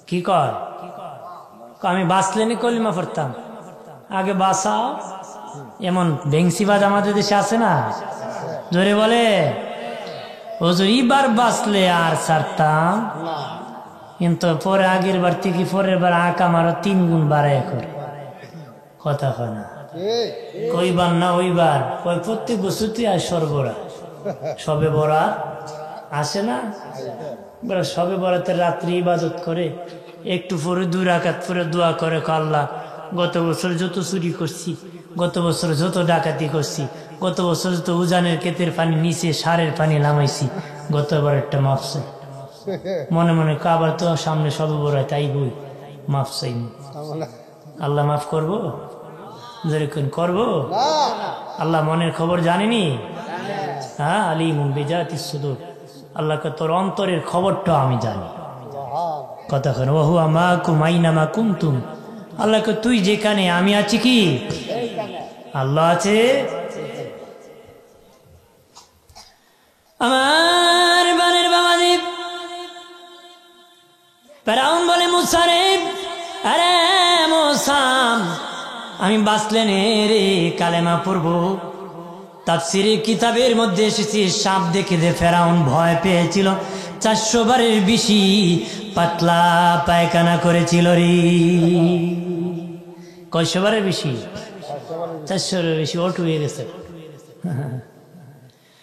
কি কর? আমি বাঁচলে নে কলমা পড়তাম, আগে বাঁচাও। এমন ভেংসিবাজ আমাদের দেশে আছে না, জোরে বলে হুজুর এইবার বাঁচলে আর ছাড়তাম, কিন্তু পরে আগের বার থেকে পরের বার আঁকা মারো 3 গুণ বাড়ায় করে। কথা হয় না, কইবার না ওইবার কই প্রত্যেক বছর তুই আর সরবরাহ সবে বরাত আসে না, সবে বরাতের রাত্রি ইবাদত করে একটু পরে 2 রাকাত পরে দোয়া করে, আল্লাহ গত বছর যত চুরি করছি, গত বছর যত ডাকাতি করছি, গত বছর যত উজানের ক্ষেতের পানি নিচে সারের পানি নামাইছি, গতবার একটা মাফ চাই। মনে মনে আবার তো সামনে সবে বরাত তাই বই মাফ চাই, আল্লাহ মাফ করবো? যেরকম করবো আল্লাহ মনের খবর জানেনি। হ্যাঁ আলিমুন বিজাতিস সুদূর, আল্লাহকে তোর অন্তরের খবরটা আমি জানি। কথা কেন ওয়া হুয়া মাকুম আইনামা কুনতুম, আল্লাহকে তুই যেখানে আমি আছি কি আল্লাহ আছে। আমার বানের বাবাজি ফেরাউন বলে মুসা রে, আরে মুসা আমি বাঁচলেন রে কালেমা পড়বো। তাফসীরে কিতাবের মধ্যে এসেছে সাপ দেখে যে ফেরাউন ভয় পেয়েছিল, 400 বারের বেশি পাতলা পায়খানা করেছিল রে। কয়শো বারের বেশি? 400 বেশি ওট হয়ে গেছে।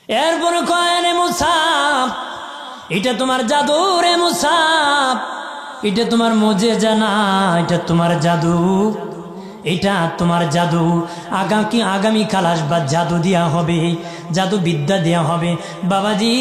এরপর কয় রে মুসা, এটা তোমার জাদু রে মুসা, এটা তোমার মুজিজা না, এটা তোমার জাদু, এটা তোমার জাদু। আগামীকাল আসবা, জাদু দেওয়া হবে, জাদু বিদ্যা দেওয়া হবে। বাবাজি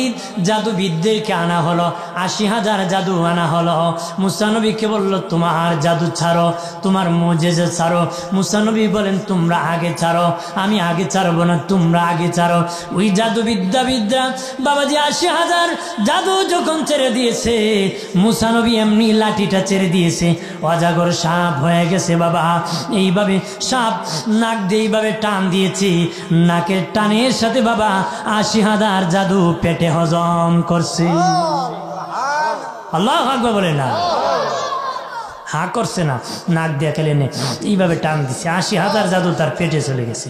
জাদু বিদ্যাকে আনা হলো, 80,000 জাদু আনা হলো। মুসা নবীকে বলল তোমার জাদু ছাড়ো, তোমার মুজিজা ছাড়ো। মুসা নবী বলেন তোমরা আগে ছাড়ো, আমি আগে ছাড়বো না, তোমরা আগে ছাড়ো। ওই জাদু বিদ্যা বাবাজি 80,000 জাদু যখন ছেড়ে দিয়েছে, মুসা নবী এমনি লাঠিটা ছেড়ে দিয়েছে, অজাগর সাপ হয়ে গেছে। বাবা এইভাবে সাপ নাক দিয়ে এইভাবে টান দিয়েছে, নাকের টানের সাথে বাবা 80,000 জাদু পেটে হজম করছে। আল্লাহু আকবার বলে না, হা করছে না, নাক দিয়ে খেলে নে এইভাবে টান দিছে, ৮০,০০০ জাদু তার পেটে চলে গেছে।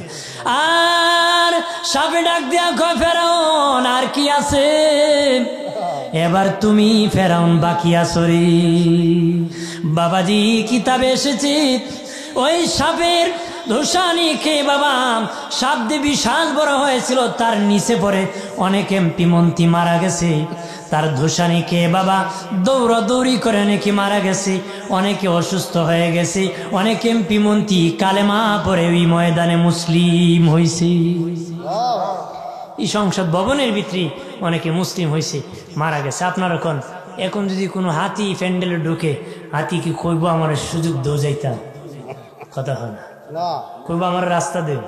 আর সাপে ডাক দিয়া কয় ফেরাউন আর কি আছে, এবার তুমি ফেরাউন বাকি আছো রে। বাবাজি কিতাবে এসেছে ওই সাপের ধোসানি খেয়ে বাবা সাপ দিয়ে বিশাল বড় হয়েছিল, তার নিচে পড়ে অনেক এমপি মন্ত্রী মারা গেছে। তার ধোসানি খেয়ে বাবা দৌড়াদৌড়ি করে অনেকে মারা গেছে, অনেকে অসুস্থ হয়ে গেছে, অনেক এমপি মন্ত্রী কালেমা পড়ে ওই ময়দানে মুসলিম হয়েছে। এই সংসদ ভবনের ভিতরে অনেকে মুসলিম হয়েছে, মারা গেছে। আপনার এখন যদি কোনো হাতি প্যান্ডেলে ঢুকে, হাতি কি কইব আমার সুযোগ দেও যাইতাম, কথা হয় না, কইব আমার রাস্তা দেব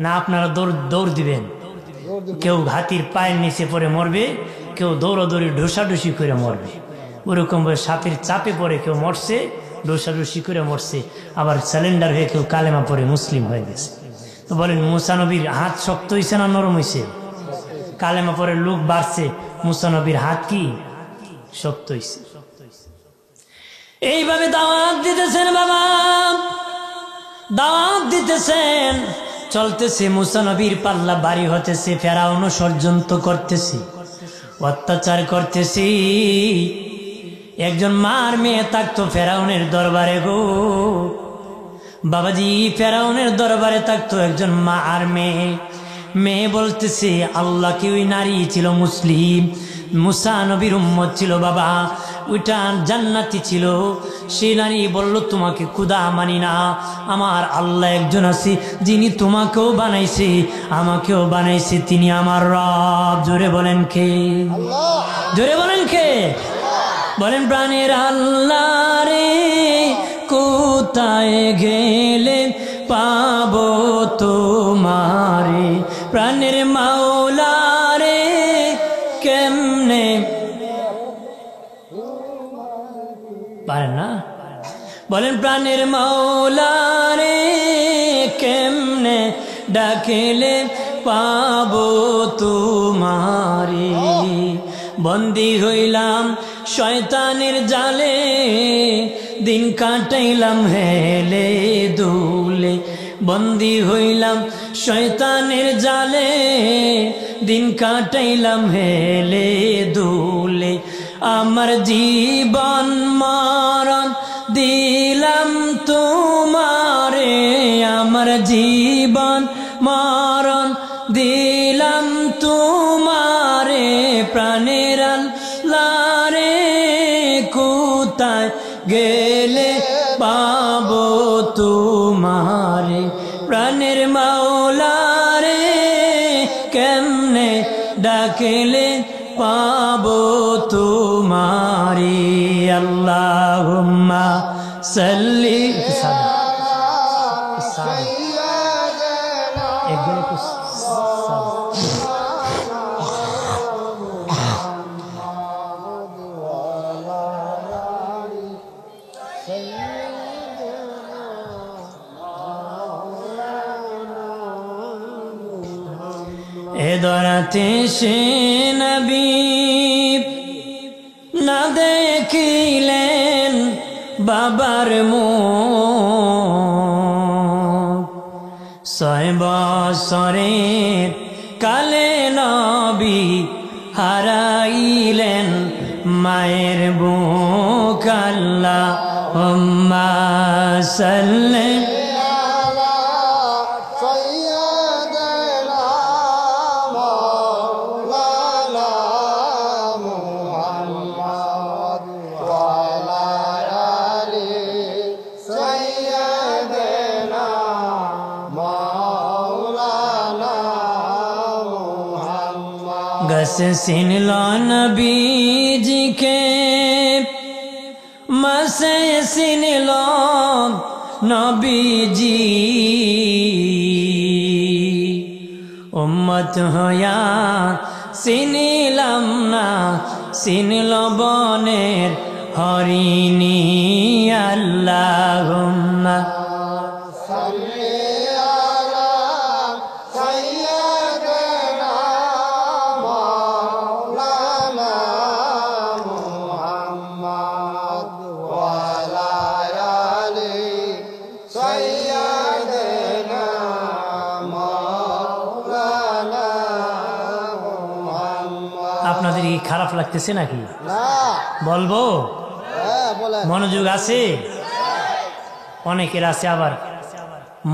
না, আপনারা দৌড় দিবেন। কেউ হাতির পায়ের নিচে পড়ে মরবে, কেউ দৌড়াদৌড়ি ঢোসাঢুসি করে মরবে। ওরকম ভাবে সাপের চাপে পড়ে কেউ মরছে, ঢোসাঢুসি করে মরছে, আবার স্যালেন্ডার হয়ে কেউ কালেমা পড়ে মুসলিম হয়ে গেছে। তো বলেন মুসা নবীর হাত শক্ত হয়েছে না নরম হয়েছে? কালেমা পরে লোক বাড়ছে, মুসা নবীর হাত কি শক্ত হয়েছে। এইভাবে দাওয়াত দিতেছেন বাবা, দাওয়াত দিতেছেন, চলতেছে। মুসা নবীর পাল্লা বাড়ি হতেছে, ফেরাউন ষড়যন্ত্র করতেছে, অত্যাচার করতেছে। একজন মার মেয়ে থাকতো ফেরাউনের দরবারে গো বাবাজি, ফেরাউনের দরবারে থাকতো একজন মা আর মেয়ে। মেয়ে বলতেছে আল্লাহ কি ওই নারী ছিল মুসলিম, মুসা নবীর উম্মত ছিল বাবা, ওইটা জান্নাতি ছিল। সেই নারী বলল তোমাকে খুদা মানি না, আমার আল্লাহ একজন আছে যিনি তোমাকেও বানাইছে আমাকেও বানাইছে, তিনি আমার রব। জোরে বলেন কে? জোরে বলেন কে? বলেন প্রাণের আল্লাহ রে কোথায় গেলে পাবো তোমারে, প্রাণের মাওলা রে কেমনে পারেন না? বলেন প্রাণের মাওলা রে কেমনে ডাকেলে পাবো তোমারে। বন্দী হইলাম শয়তানের জালে, দিন কাটাইলাম হেলে দুলে। বন্দী হইলাম শয়তানের জালে, দিন কাটাইলাম হেলে দুলে। আমার জীবন মরণ দিলাম তোমারে, আমার জীবন মরণ দিলাম তোমারে। প্রাণের আল্লাহ রে কোথায় গেলে পাবো তোমারে, প্রাণের মাওলা রে কেমনে ডাকেলে পাবো তোমারে। আল্লাহুম্মা সাল্লি এ দরাতে সে নবী না দেখিলেন বাবার মুখ, ৬ বছরের কালে নবী হারাইলেন মায়ের বুক। আল্লাহুম্মা সাল্লি गस सिनलो नबीजी के मसे सिनलो नबीजी उम्मत होया सिनिलाम ना सिनलो बनेर हरिणी अल्लाहुम्मा খারাপ লাগতেছে নাকি? বলবো? মনোযোগ আছে? অনেকের আছে আবার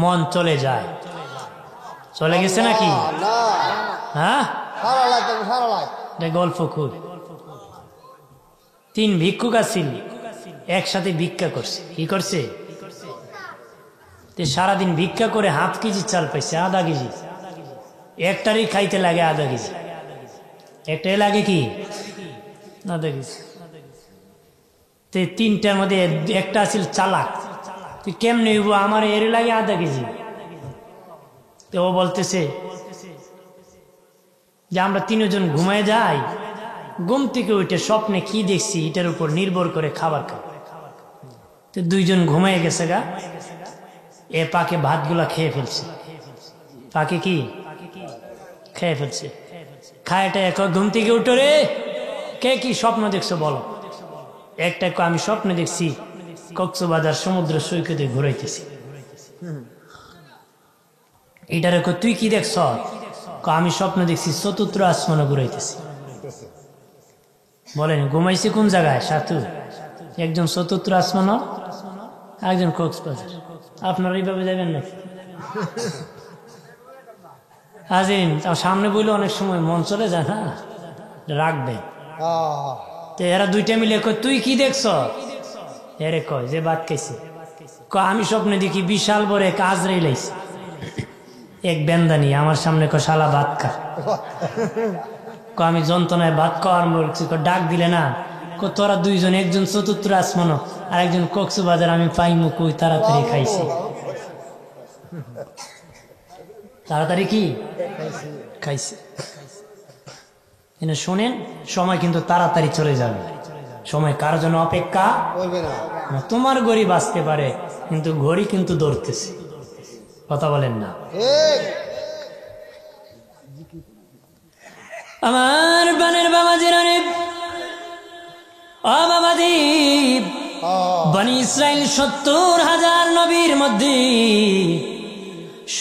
মন চলে যায়, চলে গেছে নাকি? হ্যাঁ, গল্প খুব। 3 ভিক্ষুক আসছিল, একসাথে ভিক্ষা করছে। কি করছে? সারাদিন ভিক্ষা করে ½ কেজি চাল পাইছে, আধা কেজি। একটারই খাইতে লাগে আধা কেজি, একটাই লাগে কি আধা কেজি। 3টার মধ্যে একটা আছিল চালাক, তুই কেমনে হইব, আমার এর লাগে আধা কেজি। তো ও বলতেছে যে আমরা 3 জন ঘুমায় যাই, ঘুম থেকে উঠে স্বপ্নে কি দেখছি এটার উপর নির্ভর করে খাবার খাই। তো 2 জন ঘুমায় গেছে গা, এ পাকে ভাতগুলা খেয়ে ফেলছে। পাকে কি খেয়ে ফেলছে, খায়টা এক ঘুম থেকে উঠো রে, কে কি স্বপ্ন দেখছো বলো? একটা আমি স্বপ্ন দেখছি কক্সবাজার সমুদ্র সৈকতে ঘুরাইতেছি। এটার তুই কি দেখছ? আমি স্বপ্ন দেখছি 4র্থ আসমানে ঘুরাইতেছি। বলেন ঘুমাইছে কোন জায়গায়? সাথু একজন 4র্থ আসমান, একজন কক্সবাজার। আপনারা এইভাবে যাবেন নাকি? হাজিন সামনে বললে অনেক সময় মন চলে যায় না, রাখবে। তো এরা 2টা মিলে কয় তুই কি দেখছ? এরে কয় যে ভাত খাইছে, আমি স্বপ্নে দেখি বিশাল বড় এক আজরাইল আইছে, এক বেন্দানি আমার সামনে কয় শালা ভাত খা। আমি যন্ত্রণায় ভাত খাওয়া আরম্ভ করছি। ডাক দিলে না, তোরা 2 জন, একজন 4র্থ আসমান আর একজন কক্সবাজার, আমি পাইমু কই? তাড়াতাড়ি খাইছে। তাড়াতাড়ি কি খাইছে? শোনেন, সময় কিন্তু তাড়াতাড়ি চলে যাবে। সময় কার জন্য অপেক্ষা করবে না। তোমার ঘড়ি বাঁচতে পারে, কিন্তু ঘড়ি কিন্তু দৌড়তেছে। কথা বলেন না? আমার বানের বাবাজিরা রে, ও বাবাজি, বনি ইসরাইল 70,000 নবীর মধ্যে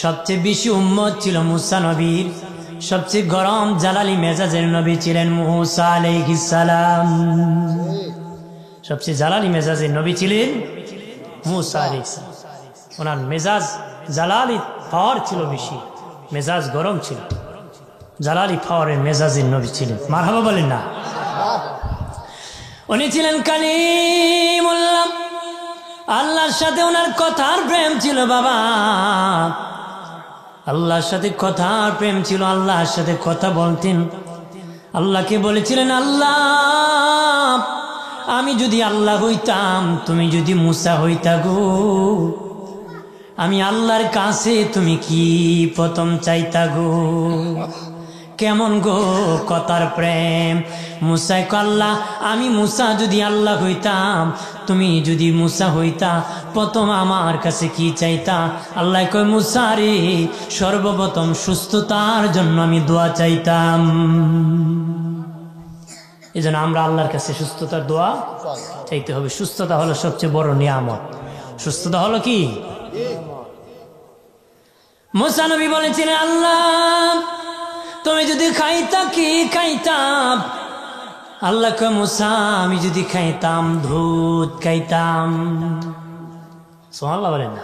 সবচেয়ে বেশি উম্মত ছিল মুসা নবীর। সবচেয়ে গরম জালালি মেজাজের নবী ছিলেন মুসা আলাইহিস সালাম। সবচেয়ে জালালি মেজাজের নবী ছিলেন মুসা আলাইহিস সালাম। ওনার মেজাজ জালালি পাওয়ার ছিল বেশি, মেজাজ গরম ছিল, জালালি পাওয়ারের মেজাজের নবী ছিলেন। মারহাবা বলেন না? উনি ছিলেন কালিমুল্লাহ, আল্লাহর সাথে ওনার কথার প্রেম ছিল বাবা। আল্লাহর সাথে কথার প্রেম ছিল, আল্লাহর সাথে কথা বলতেন। আল্লাহকে বলেছিলেন, আল্লাহ আমি যদি আল্লাহ হইতাম, তুমি যদি মুসা হইতা গো, আমি আল্লাহর কাছে তুমি কি প্রথম চাইতা গো? কেমন গো কথার প্রেম। মুসাই কয়, আল্লাহ আমি মুসা যদি আল্লাহ হইতাম, তুমি যদি মুসা হইতা, প্রথম আমার কাছে কি চাইতা? আল্লাহ কয়, মুসা রে, সর্বপ্রথম সুস্থতার জন্য আমি দোয়া চাইতাম। এই জন্য আমরা আল্লাহর কাছে সুস্থতার দোয়া চাইতে হবে। সুস্থতা হলো সবচেয়ে বড় নিয়ামত। সুস্থতা হলো কি? মুসা নবী বলেছিলেন, আল্লাহ তুমি যদি খাইতা কি খাইতাম? আল্লাহ কয়, মুসা আমি যদি খাইতাম দুধ খাইতাম। সুবহানাল্লাহ বলেন না?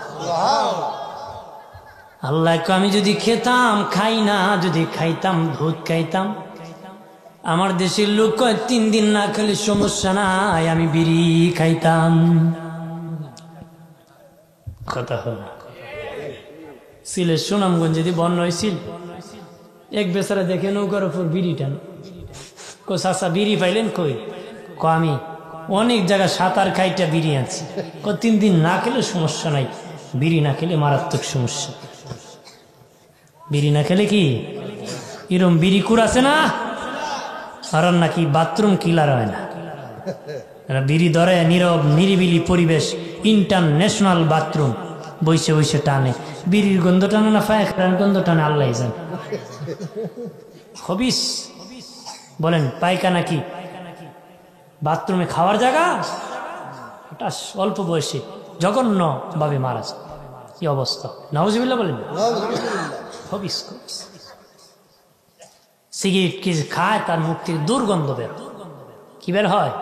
আল্লাহ কয়, আমি যদি খেতাম, খাই না, যদি খাইতাম দুধ খাইতাম। আমার দেশের লোক কয় 3 দিন না খেলে সমস্যা নাই, আমি বিড়ি খাইতাম। কথা হল সিলেট সুনামগঞ্জে যদি বন্যা হয়েছিল, এক বেচারা দেখে নৌকার উপর বিড়ি টান। কো চাচা বিড়ি পাইলেন কই? আমি অনেক জায়গায় সাঁতার খাইটা বিড়ি আনছি। 3 দিন না খেলে সমস্যা নাই, বিড়ি না খেলে মারাত্মক সমস্যা। বিড়ি না খেলে কি এরম বিড়ি কুড় আছে না, আর নাকি বাথরুম কিলার হয় না। বিড়ি ধরে নীরব নিরিবিলি পরিবেশ, ইন্টারন্যাশনাল বাথরুম, বইসে বইসে টানে। বিড়ির গন্ধ টানে না পায়খানার গন্ধ টানে, আল্লাহ জানে। খবিস বলেন, পায়খানা কি বাথরুমে খাওয়ার জায়গা? ওটা অল্প বয়সে জঘন্য ভাবে মারা যায়। কি অবস্থা! নাউজুবিল্লাহ বলেন। খবিস সিগারেট কি খায় তার মুখ থেকে দুর্গন্ধ বের হয়। কি বের হয়?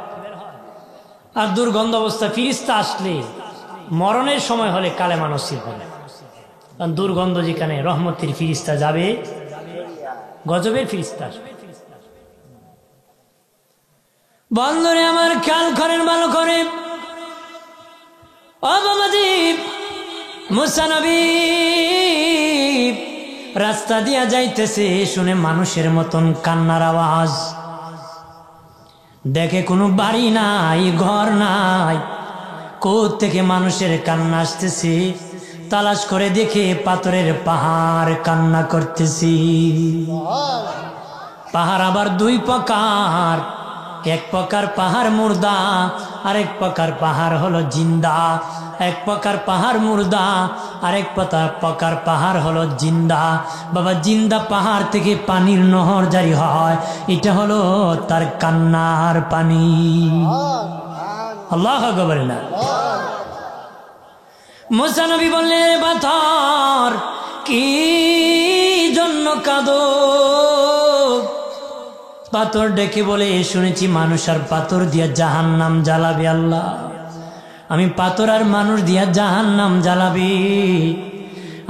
আর দুর্গন্ধ অবস্থা ফিরিস্তা আসলে মরণের সময় হলে কালেমা নসিব হবে। কারণ দুর্গন্ধ যেখানে রহমতের ফিরিস্তা যাবে, গজবের ফিরিস্তা আসবে। বন্ধুরে আমার খেয়াল করেন ভালো করে, ও বাবাজি, মুসা নবী রাস্তা দিয়া যাইতেছে, শুনে মানুষের মতন কান্নার আওয়াজ। দেখে কোনো বাড়ি নাই, ঘর নাই, কোত্থেকে মানুষের কান্না আসতেছে। তালাশ করে দেখে পাথরের পাহাড় কান্না করতেছি। পাহাড় আবার দুই প্রকার, এক প্রকার পাহাড় মুর্দা, আরেক প্রকার পাহাড় হলো জিন্দা। এক প্রকার পাহাড় মুর্দা, আরেক প্রকার পাহাড় হলো জিন্দা। বাবা, জিন্দা পাহাড় থেকে পানির নহর জারি হয়, এটা হলো তার কান্নার পানি। আল্লাহু আকবার। না মুসা নবী বললেন, রে পাথর, কি জন্য কাঁদো? পাথর ডেকে বলে, শুনেছি মানুষ আর পাথর দিয়া জাহান্নাম জ্বালাবে। আল্লাহ, আমি পাথর আর মানুষ দিয়া জাহান্নাম জ্বালাবে।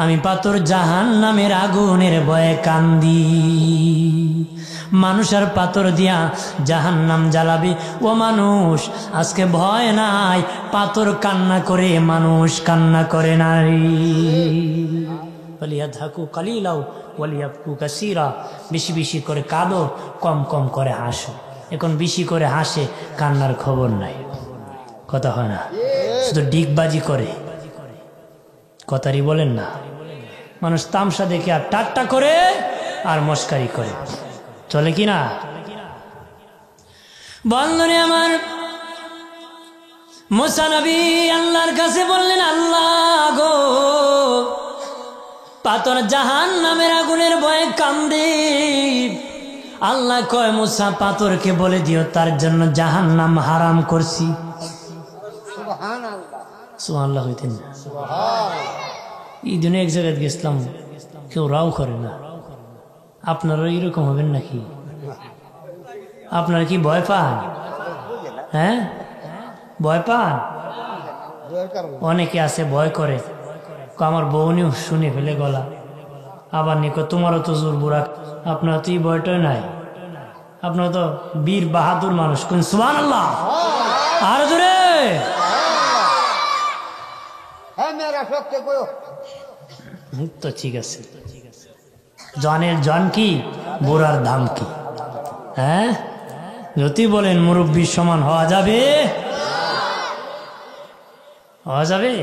আমি পাথর জাহান্নামের আগুনের ভয়ে কান্দি, মানুষ আর পাথর দিয়া জাহান্নাম জ্বালাবে। ও মানুষ, আজকে ভয় নাই, পাথর কান্না করে, মানুষ কান্না করে নাই। বেশি বেশি করে কাঁদো, কম কম করে হাসো। এখন বেশি করে হাসে, কান্নার খবর নাই, কথা হয় না, শুধু ডিগবাজি করে, কথারই বলেন না। মানুষ তামসা দেখে আর ঠাট্টা করে আর মস্কারি করে, চলে কি না? বন্ধুরে আমার, মুসা নবী আল্লাহর কাছে বললেন, আল্লাহ গো, পাথর জাহান্নামের আগুনের ভয়ে কান্দে। আল্লাহ কয়, মুসা পাথরকে বলে দিও তার জন্য জাহান্নাম হারাম করছি। সুবহানাল্লাহ হইতেন না? এই দিনে এক জায়গায় গেছিলাম, কেউ রাও করে না। আপনারা এরকম হবেন নাকি? আপনারা কি ভয় পান? হ্যাঁ, ভয় পান? অনেকে আছে ভয় করে, আমার বউনিও শুনে ফেলে গলা, আবার নিকো তোমারও তো জোর বুড়া। আপনার তো এই ভয়টাই নাই, আপনার তো বীর বাহাদুর মানুষ। কোন সুবহানাল্লাহ, আর জোরে। তো ঠিক আছে, জনের জন কি, বুড়ার দাম কি? হ্যাঁ, যদি বলেন মুরব্বীর সমান হওয়া যাবে, হওয়া যাবে?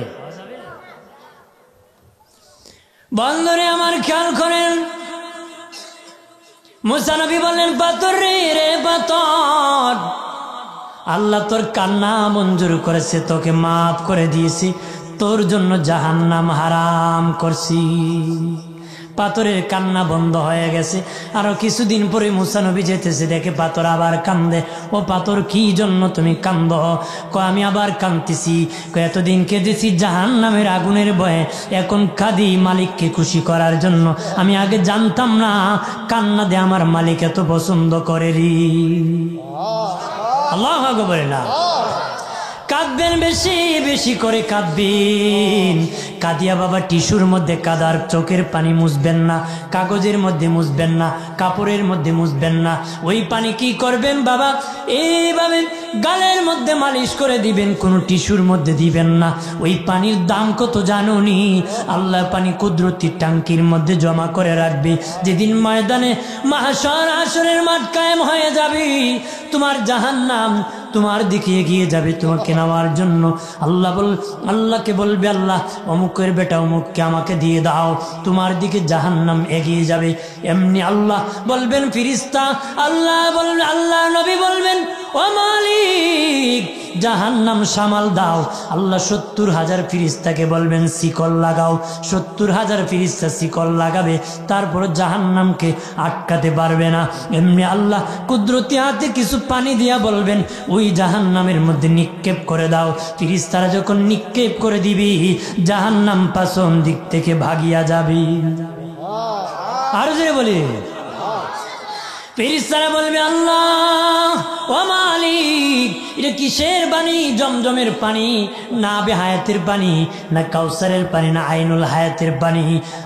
বন্ধুরে আমার খেয়াল করেন, মুসা নবী বললেন, পাথর রে পাথর, আল্লাহ তোর কান্না মঞ্জুর করেছে, তোকে মাফ করে দিয়েছি, তোর জন্য জাহান্নাম হারাম করছি। পাথরের কান্না বন্ধ হয়ে গেছে। আরো কিছুদিন পরে মুসা নবী যেতেছে, দেখে পাথর আবার কান্দে। ও পাথর, কি জন্য তুমি কান্দ? আমি আবার কাঁদতেছি। এতদিন কেঁদেছি জাহান্নামের আগুনের ভয়ে, এখন কাঁদি মালিককে খুশি করার জন্য। আমি আগে জানতাম না কান্না দে আমার মালিক এত পছন্দ করে রি। আল্লাহু আকবার। কাঁদবেন, বেশি বেশি করে কাঁদবেন। কাঁদিয়া বাবা টিস্যুর মধ্যে কাদার, চোখের পানি মুছবেন না, কাগজের মধ্যে মুছবেন না, কাপড়ের মধ্যে মুছবেন না। ওই পানি কি করবেন বাবা, এইভাবে গালের মধ্যে মালিশ করে দিবেন, কোনো টিস্যুর মধ্যে দিবেন না। ওই পানির দাম কত জানো নি? আল্লাহ পানি কুদরতি টাঙ্কির মধ্যে জমা করে রাখবে। যেদিন ময়দানে মাহশর, আসরের মাঠ কায়েম হয়ে যাবে, তোমার জাহান্নাম তোমার দিকে এগিয়ে যাবে তোমাকে নেওয়ার জন্য। আল্লাহকে বলবে, আল্লাহ অমুকের বেটা অমুককে আমাকে দিয়ে দাও, তোমার দিকে জাহান্নাম এগিয়ে যাবে। এমনি আল্লাহ বলবেন ফিরিস্তা, আল্লাহ নবী বলবেন, ও মালিক জাহান্নাম সামাল দাও। আল্লাহ 70,000 ফিরিস্তাকে বলবেন শিকল লাগাও। 70,000 ফিরিস্তা শিকল লাগাবে, তারপর জাহান্নামকে আটকাতে পারবে না। এমনি আল্লাহ কুদরতি হাতে কিছু পানি দিয়া বলবেন, ওই জাহান্নামের মধ্যে নিক্ষেপ করে দাও। ফিরিস্তারা যখন নিক্ষেপ করে দিবি, জাহান্নাম পাছন দিক থেকে ভাগিয়া যাবি। আর যে বলি, ফেরেশতারা বলবে আল্লাহ ও মালিক, এটা কিসের পানি? জমজমের পানি না আবে হায়াতের পানি, না কাউসারের পানি, না আইনুল হায়াতের পানি?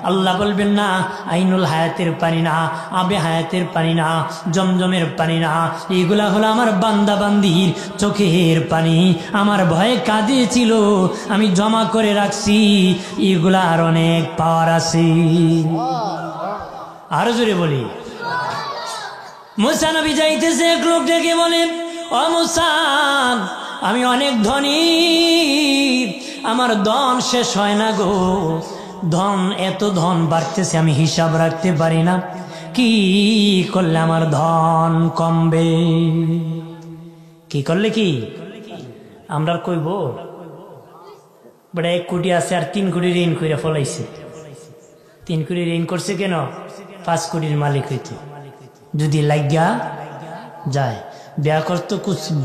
আল্লাহ বলবেন না, আইনুল হায়াতের পানি না, আবে হায়াতের পানি না, জমজমের পানি না, এগুলা হলো আমার বান্দা বান্দির চোখের পানি। আমার ভয়ে কাঁদিয়েছিল, আমি জমা করে রাখছি, এগুলার অনেক পাওয়ার আছে। আরো জোরে বলি। মুসা নবী যাইতেছে, এক লোক ডেকে বলে ও মুসা, আমি অনেক ধনী, আমার ধন শেষ হয় না গো, ধন এত ধন বাড়তেছে আমি হিসাব রাখতে পারি না, কি করলে আমার ধন কমবে? কি করলে কি আমরা কইব? বড় 1 কোটি আছে আর 3 কোটি ঋণ করে ফলাইছে। 3 কোটি ঋণ করছে কেন? 5 কোটির মালিক হইতে যদি লাগিয়া যায়।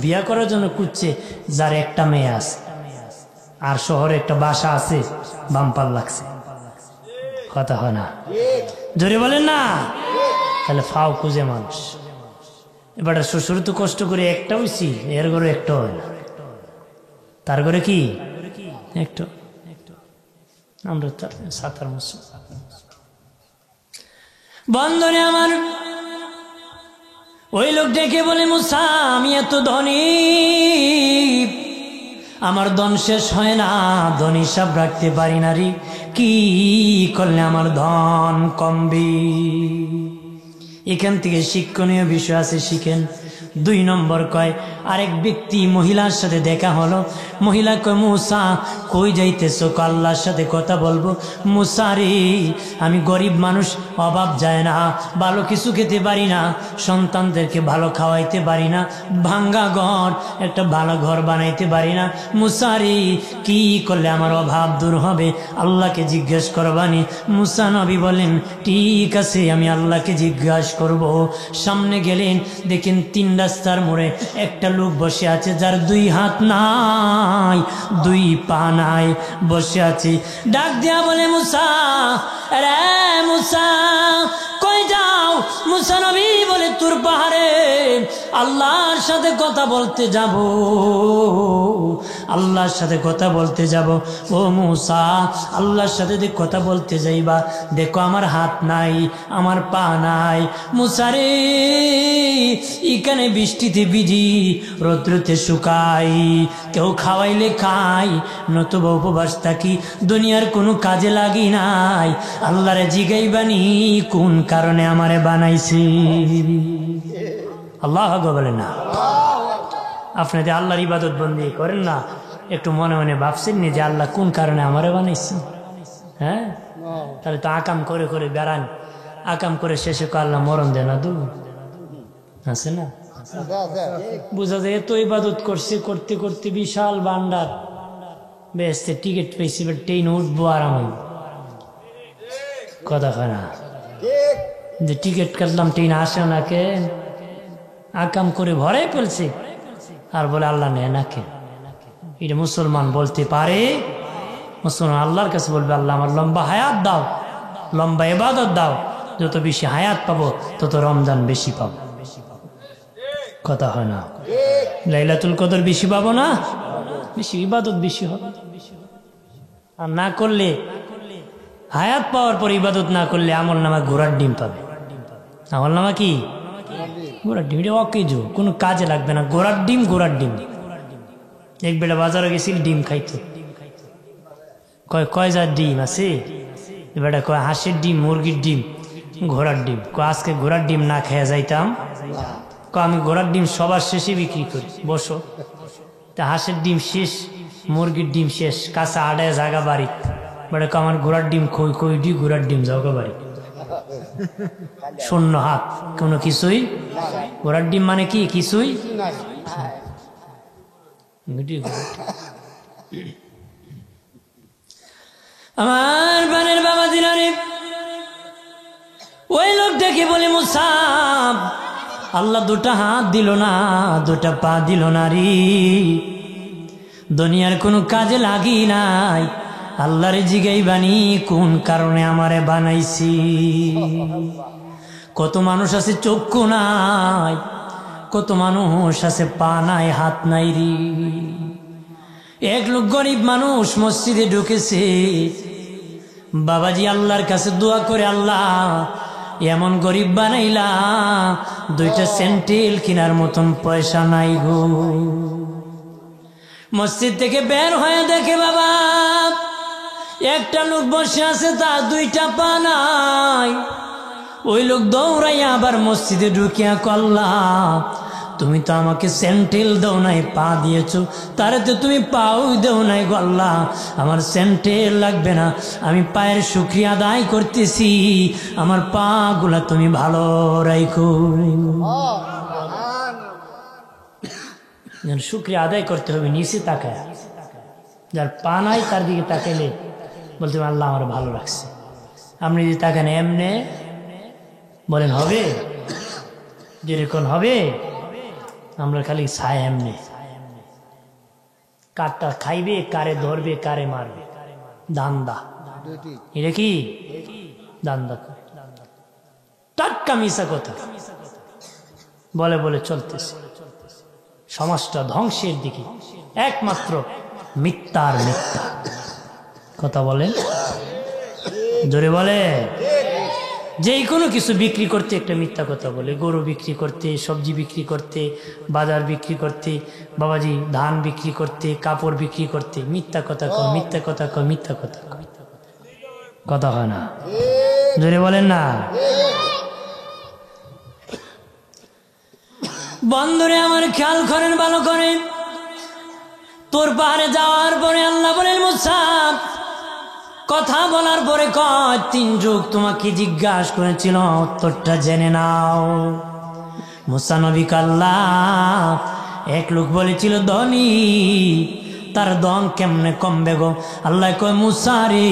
বিয়া করার জন্য খুঁজছে যার একটা মেয়ে আছে আর শহরে একটা বাসা আছে, বাম্পার লাগছে। কথা হয় না? জোরে বলেন না? তাহলে ফাও খুঁজে মানুষ। এবার শ্বশুর তো কষ্ট করে একটা হইছি, এর ঘরে একটা হয় না, তার ঘরে কি একটা। আমরা সাতার বন্ধনে আমার ওই লোক ডেকে বলে মুসা, আমি এত ধনী, আমার ধন শেষ হয় না, ধন হিসাব রাখতে পারি না রে, কি করলে আমার ধন কমবে? এখান থেকে শিক্ষণীয় বিষয় আছে, শিখেন। 2 নম্বর কয়, আরেক ব্যক্তি মহিলার সাথে দেখা হলো। মহিলা কয় মুসা কই যাইতেছো? আল্লাহর সাথে কথা বলবো। মুসা রে, আমি গরিব মানুষ, অভাব যায় না, ভালো কিছু খেতে পারি না, সন্তানদেরকে ভালো খাওয়াইতে পারি না, ভাঙ্গা ঘর একটা ভালো ঘর বানাইতে পারি না। মুসা রে, কি করলে আমার অভাব দূর হবে? আল্লাহকে জিজ্ঞেস করবানি। মুসা নবী বলেন ঠিক আছে, আমি আল্লাহকে জিজ্ঞাসা করব। সামনে গেলেন, দেখেন 3 রাস্তার মোড়ে একটা লোক বসে আছে, যার 2 হাত নাই, 2 পা নাই, বসে আছে। ডাক দিয়া বলে মুসা, রে মুসা কই যাও? মুসা নবী বলে তুর পাহাড়ে আল্লাহর সাথে কথা বলতে যাব, আল্লাহর সাথে কথা বলতে যাব। ও মুসা, আল্লাহর সাথে কথা বলতে যাইবা, দেখো আমার হাত নাই, আমার পা নাই। মুসা রে, এখানে বৃষ্টিতে ভিজি, রৌদ্রতে শুকাই, কেউ খাওয়াইলে খাই, নতুবা উপবাস থাকি, দুনিয়ার কোনো কাজে লাগি নাই। আল্লাহরে জিগাইবানি কোন কারণে আমারে বানাইছি? আল্লাহ বলে না। আপনাদের আল্লাহর ইবাদত বন্দি করেন না, একটু মনে মনে ভাবছেন নি যে আল্লাহ কোন কারণে আমারে বানাইছে? হ্যাঁ, তাহলে তো আকাম করে করে বেড়ান, আকাম করে শেষে আল্লাহ মরণ দেয় না? দু আছে না, বুঝা যায়। এত ইবাদত করছে, করতে করতে বিশাল ভান্ডার, বেহেশতে টিকিট পেয়েছি, ট্রেন উঠবো আরাম হইব। কথা হয় না? যে টিকিট কাটলাম, ট্রেন আসে না, কে আকাম করে ভরাই ফেলছে, আর বলে আল্লাহ নেয় না কে? এটা মুসলমান বলতে পারে? মুসলমান আল্লাহর কাছে বলবে আল্লাহ আমার লম্বা হায়াত দাও, লম্বা ইবাদত দাও, যত বেশি হায়াত পাবো তত রমজান বেশি পাবো। কথা হয় না? লাইলাতুল কদর বেশি পাবো না, বেশি ইবাদত বেশি হবে। আর না করলে, হায়াত পাওয়ার পর ইবাদত না করলে আমল নামা ঘোড়ার ডিম পাবে। আমল নামা কি? ঘোড়ার ডিম। এটা অকেজো, কোনো কাজে লাগবে না। ঘোড়ার ডিম, ঘোড়ার ডিম। এক বেলা বাজারে গেছিল, ডিম খাইতো। কয় যা ডিম আছে? এবার কয় হাঁসের ডিম, মুরগির ডিম, ঘোড়ার ডিম। আজকে ঘোড়ার ডিম না খেয়ে যাইতাম? আমি ঘোড়ার ডিম সবার শেষে বিক্রি করি, বসো। তা হাঁসের ডিম শেষ, মুরগির ডিম শেষ, কাঁচা আড়ায় জায়গা বাড়ি। বলে আমার ঘোড়ার ডিম কই ডি, ঘোড়ার ডিম জায়গা বাড়ি, শূন্য হাত, কোনো কিছুই। ঘোড়ার ডিম মানে কি? কিছুই। আমার বানের বাবা দিলারে, ওই লোকটাকে বলে মুসা, আল্লাহ 2টা হাত দিল না, 2টা পা দিল না রে, দুনিয়ার কোনো কাজে লাগি নাই, আল্লাহরে জিগাইবানি কোন কারণে আমারে বানাইছি? কত মানুষ আছে চক্ষু নাই, কত মানুষ আছে পা নাই, হাত নাই রে। এক লোক গরিব মানুষ মসজিদে ঢুকেছে, বাবাজি আল্লাহর কাছে দোয়া করে, আল্লাহ এমন গরিব বানাইলা, দুইটা স্যান্ডেল কেনার মতন পয়সা নাই গো। মসজিদ থেকে বের হয়ে দেখে বাবা একটা লোক বসে আছে, তার দুইটা পা নাই। ওই লোক দৌড়াইয়া আবার মসজিদে ঢুকিয়া কল্লা, তুমি তো আমাকে স্যান্ডেল দাও নাই, পা দিয়েছ, তারে তো তুমি পাও দেও নাই গল্লা, আমার স্যান্ডেল লাগবে না, আমি পায়ের শুকরিয়া আদায় করতেছি, আমার পা গুলা তুমি ভালো রাখো। শুকরিয়া আদায় করতে হবে নিচে তাকায়, যার পা নাই তার দিকে তাকাইলে বলতে আল্লাহ আমার ভালো লাগছে। আপনি যদি তাকান এমনে বলেন হবে, যেরকম হবে, আমরা খালি ছায় এমনি, কারটা খাইবে, কারে ধরবে, কারে মারবে, দান্দা। এটা কি দান্দা? টাটকা মিশা কথা বলে বলে চলতেছে, সমাজটা ধ্বংসের দিকে, একমাত্র মিথ্যার মিথ্যা কথা বলে, জোরে বলে। যে কোনো কিছু বিক্রি করতে একটা মিথ্যা কথা বলে, গরু বিক্রি করতে, সবজি বিক্রি করতে, বাজার বিক্রি করতে, বাবাজি ধান বিক্রি করতে, কাপড় বিক্রি করতে, মিথ্যা কথা কও, মিথ্যা কথা কও, মিথ্যা কথা কও, কথা হয় না, জোরে বলেন না। বন্ধুরে আমার খেয়াল করেন, ভালো করেন। তোর পাহাড়ে যাওয়ার পরে আল্লাহ বলেন মুসা, কথা বলার পরে কয় 3 যুগ তোমাকে জিজ্ঞাসা করেছিল, উত্তরটা জেনে নাও। মুসা নবী আল্লাহ এক লোক বলেছিল ধনী, তার দম কেমনে কমবে গো? আল্লাহ কয় মুসা রে,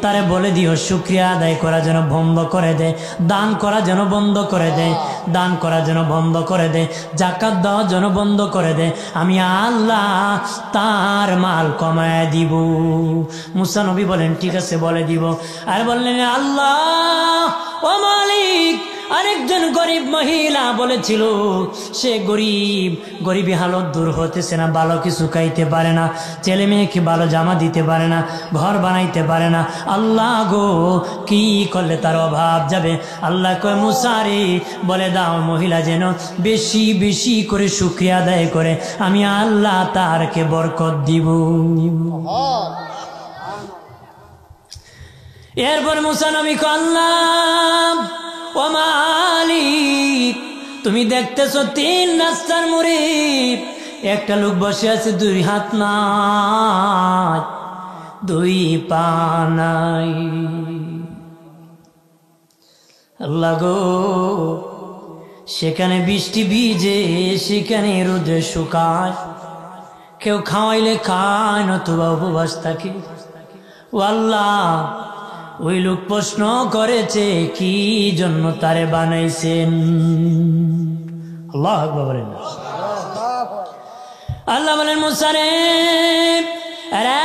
তারে বলে দিও শুকরিয়া আদায় করা যেন বন্ধ করে দে, দান করা যেন বন্ধ করে দে, দান করা যেন বন্ধ করে দে, যাকাত দেওয়া যেন বন্ধ করে দে, আমি আল্লাহ তার মাল কমায় দিব। মুসা নবী বলেন ঠিক আছে বলে দিব। আর বললেন আল্লাহ ও মালিক, আরেকজন গরিব মহিলা বলেছিল সে গরিব, গরিবী হালত দূর হতেছে না, ভালো কিছু খাইতে পারে না, ছেলে মেয়েকে ভালো জামা দিতে পারে না, ঘর বানাইতে পারে না, আল্লাহ গো কি করলে তার অভাব যাবে? আল্লাহ কয় মুসা রে, বলে দাও মহিলা যেন বেশি বেশি করে শুকরিয়া আদায় করে, আমি আল্লাহ তারকে বরকত দিব। এরপর মুসা নবী কয় আল্লাহ ও মালিক, তুমি দেখতেছো 3 রাস্তার মোড়ে একটা লোক বসে আছে, 2 হাত নাই, 2 পা নাই। আল্লাহ গো, সেখানে বৃষ্টি ভিজে, সেখানে রোদে শুকায়, কেউ খাওয়াইলে খায়, নতুবা উপবাস থাকে। ও আল্লাহ, ওই লোক প্রশ্ন করেছে কি জন্য তারে বানাইছেন? আল্লাহু আকবার বলেন। আল্লাহ বলেন মুসা রে, আরে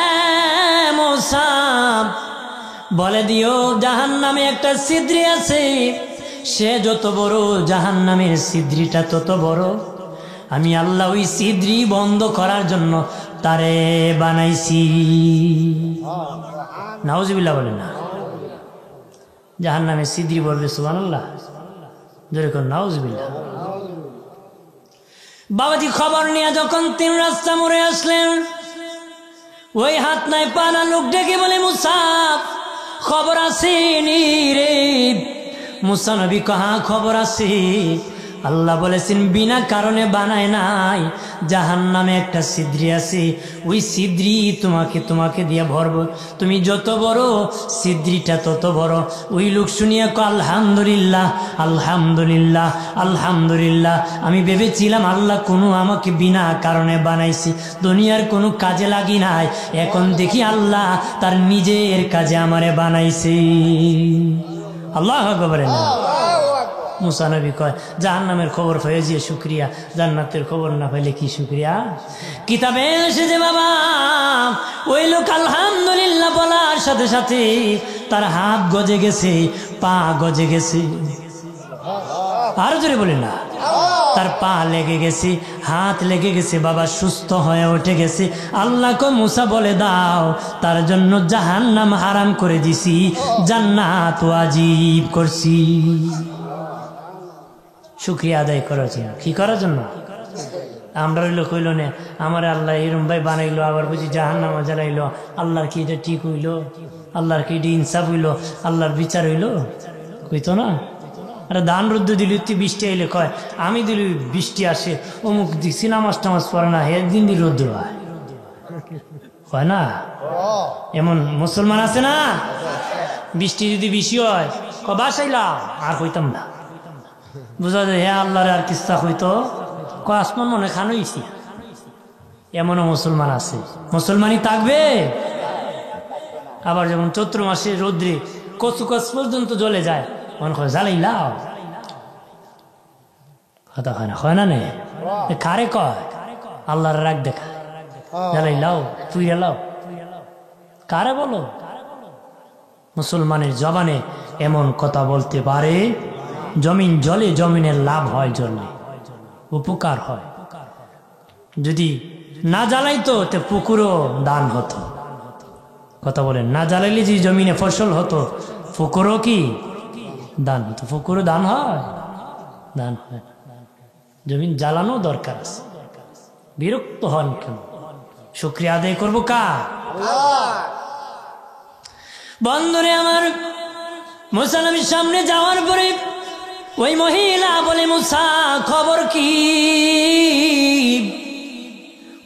মুসা বলে দিও জাহান্নামে একটা ছিদ্রি আছে, সে যত বড় জাহান্নামের ছিদ্রিটা তত বড়, আমি আল্লাহ ওই ছিদ্রি বন্ধ করার জন্য তারে বানাইছি। নাউজুবিল্লাহ বলেন না, জাহান্নামে ছিদ্রি বলবে সুবহানাল্লাহ, যেরকম নাউজুবিল্লাহ। বাবাজি খবর নিয়ে যখন 3 রাস্তা মোড়ে আসলেন, ওই হাত নাই পা না লোক ডেকে বলে মুসা খবর আছে নি রে? মুসা নবী কহা খবর আছে। আল্লাহ বলেছেন বিনা কারণে বানায় নাই, জাহান্নামে একটা ছিদ্রি আছে, ওই ছিদ্রি তোমাকে দিয়ে ভরব, তুমি যত বড় ছিদ্রিটা তত বড়। ওই লোক শুনিয়া কয় আলহামদুলিল্লাহ আলহামদুলিল্লাহ আলহামদুলিল্লাহ, আমি ভেবেছিলাম আল্লাহ কোনো আমাকে বিনা কারণে বানাইছি, দুনিয়ার কোনো কাজে লাগি নাই, এখন দেখি আল্লাহ তার নিজের কাজে আমারে বানাইছে। আল্লাহু আকবার। মুসা নবী কয় জাহান্নামের খবর হয়ে যে শুকরিয়া, জান্নাতের খবর না পাইলে কি শুকরিয়া? কিতাবে এসেছে বাবা, ওই লোক আলহামদুলিল্লাহ বলার সাথে সাথে তার হাত গজে গেছে, পা গজে গেছে। আরো জোরে বলি না। তার পা লেগে গেছে, হাত লেগে গেছে, বাবা সুস্থ হয়ে উঠে গেছে। আল্লাহকে মুসা বলে দাও তার জন্য জাহান্নাম হারাম করে দিছি, জান্নাত ওয়াজিব করছি। শুকরিয়া আদায় করার জন্য। কি করার জন্য? আমরা হইলো কইল না আমার আল্লাহ এরম ভাই বানাইলো, আবার বুঝি জাহান্নামে জ্বালাইলো, আল্লাহর কি এটা ঠিক হইলো? আল্লাহর কি এটা ইনসাফ হইলো? আল্লাহর বিচার হইলো? কইতো না। আরে ধান রুদ্র দিলি তুই বৃষ্টি আইলে কয় আমি দিলি বৃষ্টি আসে, অমুক দিচ্ছি নামাজ টামাজ পড়ে না, হে দিন দিন রুদ্র হয়, হয় না? এমন মুসলমান আছে না? বৃষ্টি যদি বেশি হয় বাসাইলাম আর হইতাম না, বুঝা যায় হে আল্লাহর আর কিস্তা হইতো আসমান মনে খানোইছি। এমনও মুসলমান আছে। মুসলমানই থাকবে। আবার যেমন চৈত্র মাসে রৌদ্রে কচু কচ পর্যন্ত জ্বলে যায়, মনে করে জ্বালাই লাও, কথা হয় না? হয় না? নে কারে কয়? আল্লাহর রাগ দেখা, জ্বালাই লাও, পুইরা লাও, কারে বলো? মুসলমানের জবানে এমন কথা বলতে পারে, জমিন জলে, জমিনের লাভ হয়, জলে উপকার হয়। যদি না জ্বালাইতো তো পুকুরও দান হতো। কথা বলেন, না জ্বালাইলে যে জমিনে ফসল হতো, পুকুরও কি দান হতো? পুকুরও দান হয়? দান হয়। জমিন জ্বালানো দরকার আছে। বিরক্ত হন কেন? শুকরিয়া আদায় করবো কার? বন্ধুরে আমার, মুসা নবীর সামনে যাওয়ার পরে ওই মহিলা বলে মুসা খবর কি?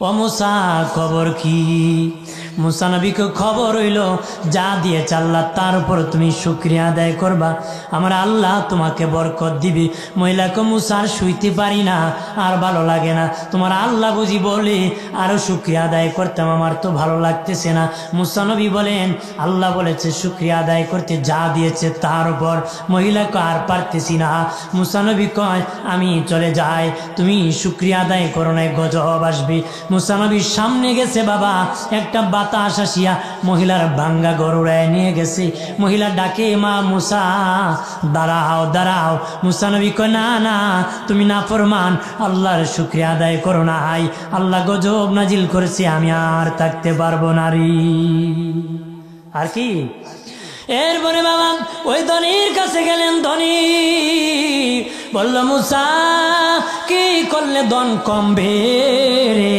ও মুসা খবর কি? মুসা নবীকে খবর হইল যা দিয়েছে আল্লাহ তার উপর তুমি শুকরিয়া আদায় করবা, আমার আল্লাহ তোমাকে বরকত দিবে। মহিলাকে মুসার শুইতে পারি না, আর ভালো লাগে না, তোমার আল্লাহ বুঝি বলে আরো শুকরিয়া আদায় করতাম, আমার তো ভালো লাগতেছে না। মুসা নবী বলেন আল্লাহ বলেছে শুকরিয়া আদায় করতে, যা দিয়েছে তার উপর। মহিলাকে আর পারতেছি না। মুসা নবী কয় আমি চলে যাই, তুমি শুকরিয়া আদায় করো না, গজব আসবে। মুসা নবীর সামনে গেছে বাবা, একটা বাতাস আসিয়া মহিলার ভাঙ্গা গরুড়ায় নিয়ে গেছে। মহিলা ডাকে মা মুসা দাঁড়াও দাঁড়াও। মুসা নবী কয় না না, তুমি নাফরমান, আল্লাহর শুকরিয়া আদায় করো না, হাই আল্লাহ গজব নাজিল করেছে, আমি আর থাকতে পারবো না রে। আর কি? এরপরে বাবা ওই ধনীর কাছে গেলেন। ধনী বলল মুসা কি করলে ধন কমবে রে?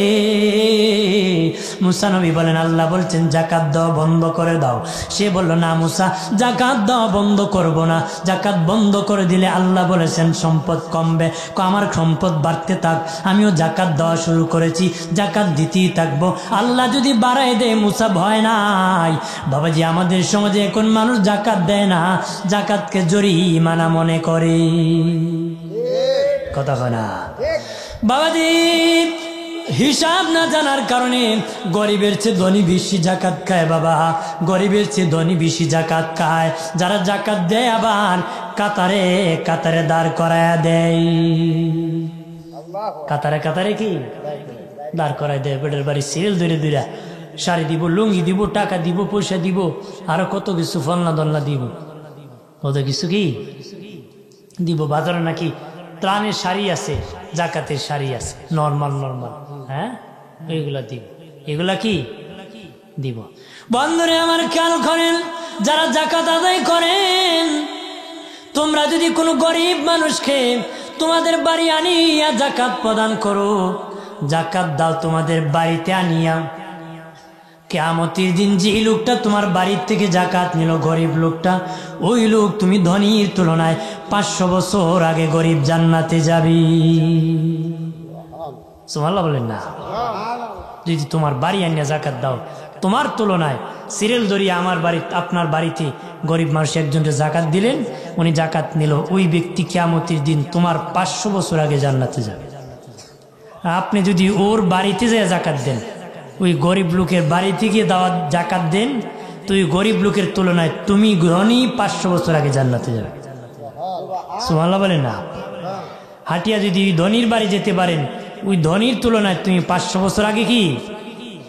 মুসা নবী বলেন আল্লাহ বলছেন জাকাত দেওয়া বন্ধ করে দাও। সে বলল না মুসা, জাকাত দেওয়া বন্ধ করব না, জাকাত বন্ধ করে দিলে আল্লাহ বলেছেন সম্পদ কমবে। আমার সম্পদ বাড়তে থাক, আমিও জাকাত দেওয়া শুরু করেছি, জাকাত দিতেই থাকবো। আল্লাহ যদি বাড়াই দেয় মুসা ভয় নাই। বাবাজি আমাদের সমাজে এখন মানুষ জাকাত দেয় না, জাকাতকে জরিমানা মনে করে। কথা হয় না বাবাজি? হিসাব না জানার কারণে গরিবের চেয়ে ধনী বেশি জাকাত খায় বাবা, গরিবের চেয়ে ধনী বেশি জাকাত খায়। যারা জাকাত দেয় আবার কাতারে কাতারে দাঁড় করায়া দেয়। কাতারে কাতারে কি দাঁড় করায় দেয়। বেডের বাড়ি সিরিয়াল ধরে ধরে শাড়ি দিব, লুঙ্গি দিব, টাকা দিব, পয়সা দিব, আরো কত কিছু ফলনা দলনা দিব, কত কিছু কি দিব। বাজারে নাকি ত্রাণের শাড়ি আছে, জাকাতের শাড়ি আছে, নর্মাল নর্মাল, হ্যাঁ এইগুলা দিব, এগুলা কি দিব। বন্ধুরে আমার খেয়াল করেন, যারা জাকাত আদায় করেন, তোমরা যদি কোনো গরিব মানুষকে তোমাদের বাড়ি আনিয়া জাকাত প্রদান করো, জাকাত দাও তোমাদের বাড়িতে আনিয়া, কিয়ামতের দিন যে লোকটা তোমার বাড়ির থেকে জাকাত নিল, গরিব লোকটা, ওই লোক তুমি ধনীর তুলনায় 500 বছর আগে গরিব জান্নাতে যাবি। সুবহানাল্লাহ বলেন না? যদি তোমার বাড়ি আনিয়া জাকাত দাও, তোমার তুলনায় সিরিয়াল ধরিয়া আমার বাড়ি আপনার বাড়িতে গরিব মানুষ একজনকে জাকাত দিলেন, উনি জাকাত নিল, ওই ব্যক্তি কিয়ামতের দিন তোমার 500 বছর আগে জান্নাতে যাবে। আপনি যদি ওর বাড়িতে যেয়ে জাকাত দেন, ওই গরিব লোকের বাড়ি থেকে দাওয়াত জাকাত দেন, তো ওই গরিব লোকের তুলনায় তুমি ধনী 500 বছর আগে জান্নাতে যাবে। সুবহানাল্লাহ বলেন না? হাটিয়া যদি ধনীর বাড়ি যেতে পারেন, ওই ধনীর তুলনায় তুমি 500 বছর আগে কি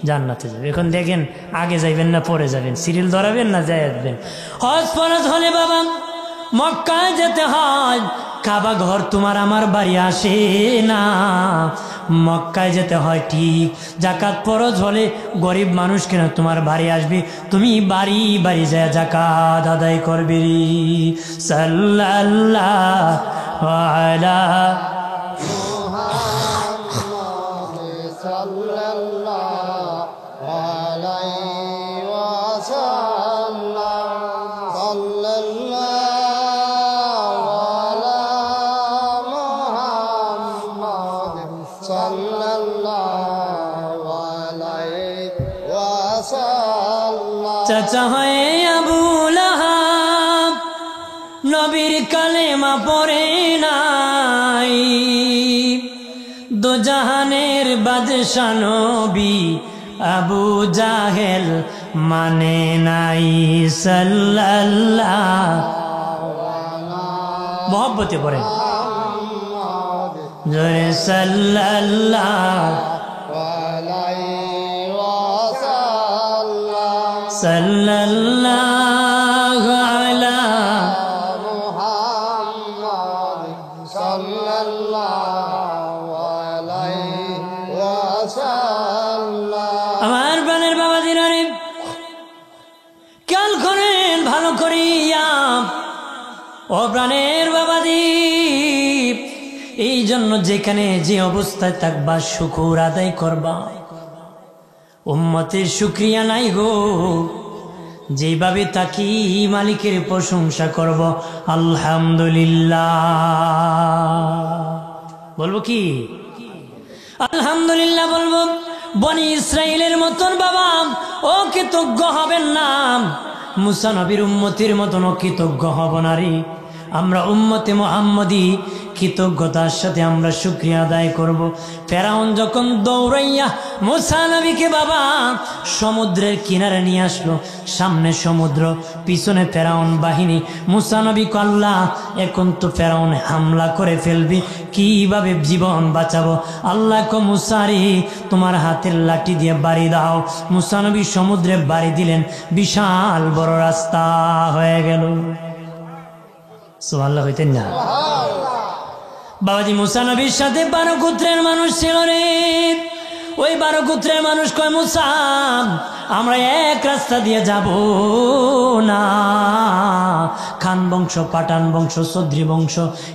জান্নাতে যাবে। এখন দেখেন আগে যাইবেন না পরে যাবেন, সিরিয়াল ধরাবেন না যাইবেন। হজ ফরজ হলে বাবা মক্কায় যেতে হয়, কাবা ঘর তোমার আমার বাড়ি আসে না, মক্কায় যেতে হয় ঠিক। জাকাত ফরজ হলে গরিব মানুষ কেন তোমার বাড়ি আসবে, তুমি বাড়ি বাড়ি যায় জাকাত আদায় করবে। সাল্লাল্লাহু আলা চাচা হয়ে আবু লাহাব নবীর কালেমা পড়ে নাই, দোজাহানের বাদশা নবী আবু জাহেল মানে নাই। সাল্লাল্লাহু মহব্বতে পড়েন জোরে সাল্লাল্লাহু সাল্লাল্লাহু আলা মুহাম্মাদ সাল্লাল্লাহু আলাইহি ওয়াসাল্লাম। আমার প্রাণের বাবা দিনারে খেয়াল করেন ভালো করিয়া, ও প্রাণের বাবা দ্বীপ, এই জন্য যেখানে যে অবস্থায় থাকবা শুকর আদায় করবা। উম্মতের শুকরিয়া নাই গো, যেভাবে তাকি মালিকের প্রশংসা করব আলহামদুলিল্লাহ। বলবো কি আলহামদুলিল্লাহ বলবো। বনি ইসরাইলের মতন বাবা ও কৃতজ্ঞ হবেন না, মুসা নবীর উম্মতির মতন ও কৃতজ্ঞ হব না রে। আমরা উম্মতে মুহাম্মদী কৃতজ্ঞতার সাথে আমরা শুকরিয়া আদায় করব। ফেরাউন যখন দৌড়াইয়া মুসা নবীকে বাবা সমুদ্রের কিনারে নিয়ে আসলো, সামনে সমুদ্র, পিছনে ফেরাউন বাহিনী, মুসা নবী আল্লাহ এখন তো ফেরাউন হামলা করে ফেলবি, কিভাবে জীবন বাঁচাবো? আল্লাহ কো মুসা রে তোমার হাতের লাঠি দিয়ে বাড়ি দাও। মুসা নবী সমুদ্রে বাড়ি দিলেন, বিশাল বড় রাস্তা হয়ে গেল। সুবহানাল্লাহ হইতেন না? বাবাজি মুসা নবীর সাথে 12 গোত্রের মানুষ ছিল রে। ওই 12 গোত্রের মানুষ কয় মুসা আমরা এক রাস্তা দিয়ে যাব না, খান বংশ, পাঠান বংশ, চৌধুরী বংশ,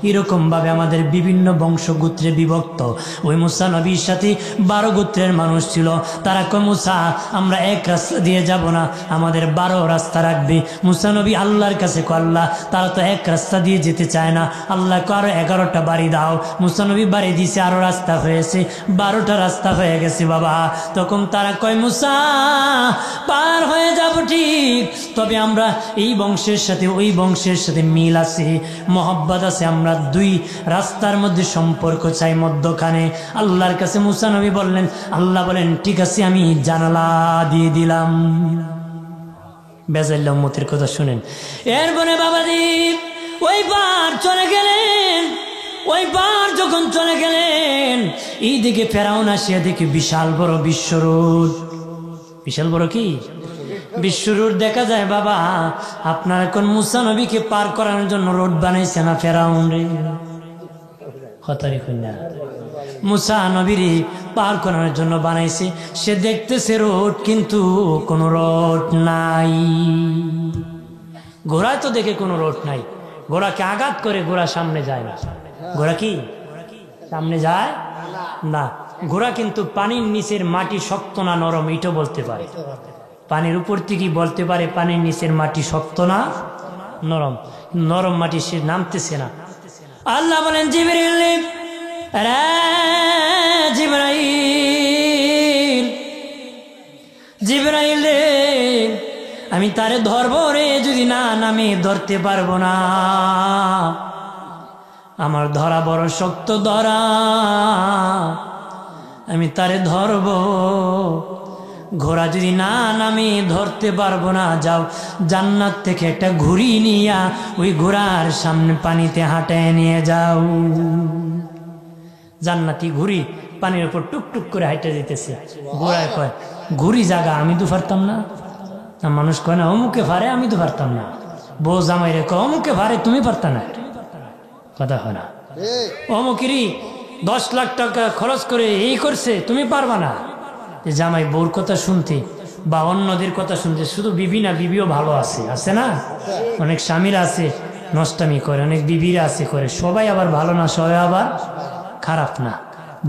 এরকম ভাবে আমাদের বিভিন্ন বংশ গোত্রে বিভক্ত। ওই মুসা নবীর সাথে 12 গোত্রের মানুষ ছিল। তারা কয় মুসা আমরা এক রাস্তা দিয়ে যাব না, আমাদের 12 রাস্তা রাখবে। মুসা নবী আল্লাহর কাছে কয় আল্লাহ তারা তো এক রাস্তা দিয়ে যেতে চায় না, আল্লাহ আরো 11টা বাড়ি দাও। মুসা নবী বাড়ি দিছে, আরো রাস্তা হয়েছে, 12টা রাস্তা হয়ে গেছে বাবা। তখন তারা কয় মুসা পার হয়ে যাব ঠিক, তবে আমরা এই বংশের সাথে ওই বংশের সাথে মিল আছে, মহব্বত আছে, আমরা 2 রাস্তার মধ্যে সম্পর্ক চাই মধ্যখানে। আল্লাহর কাছে মুসা নবী বললেন, আল্লাহ বলেন ঠিক আছে আমি জানালা দিয়ে দিলাম। বেজাইল্লা উম্মতের কথা শুনেন। এরপরে বাবাজি ওই পার চলে গেলেন। ওই পার যখন চলে গেলেন, এই দিকে ফেরাউন আসিয়া দেখি বিশাল বড় বিশ্বরোড। বিশাল বড় কি বিশ্বরোড দেখা যায় বাবা। আপনার এখন মুসা নবীকে পার করানোর জন্য রোড বানাইছে না ফেরাউন রে? হতারি কন্যা মুসা নবীরে পার করানোর জন্য বানাইছে। সে দেখতেছে রোড, কিন্তু কোনো রোড নাই। ঘোড়ায় তো দেখে কোনো রোড নাই, ঘোড়াকে আঘাত করে ঘোড়া সামনে যায় না। ঘোড়া কি সামনে যায় না? ঘোড়া কিন্তু পানির নিচের মাটি শক্ত না নরম এটাও বলতে পারে, পানির উপর থেকে বলতে পারে পানির নিচের মাটি শক্ত না নরম। নরম মাটি সে নামতেছে না। আল্লাহ বলেন জিবরিল, জিবরাইল, জিবরাইল রে আমি তারে ধরবো রে, যদি না নামে ধরতে পারবো না, আমার ধরা বড় শক্ত ধরা, আমি তারে ধরব। ঘোড়া যদি না নামে ধরতে পারবো না, যাও জান্নাত থেকে একটা ঘুড়ি নিয়া ওই ঘোড়ার সামনে পানিতে হাঁটায় নিয়ে যাও। জান্নাতি ঘুড়ি পানির উপর টুকটুক করে হাঁটে যেতেছে। ঘোড়ায় কয় ঘুড়ি জাগা, আমি তো পারতাম না। মানুষ কয় না অমুকে পারে, আমি তো পারতাম না। বউ জামাই রে অমুকে ভারে তুমি পারতা না, কথা হয় না, অমুকেরই 10 লাখ টাকা খরচ করে এই করছে তুমি পারবা না। যে জামাই বউর কথা শুনতে বা অন্যদের কথা শুনতে, শুধু বিবি না, বিবিও ভালো আছে না, অনেক স্বামীরা আছে নষ্টামি করে, অনেক বিবিরা আছে করে, সবাই আবার ভালো না, সবাই আবার খারাপ না,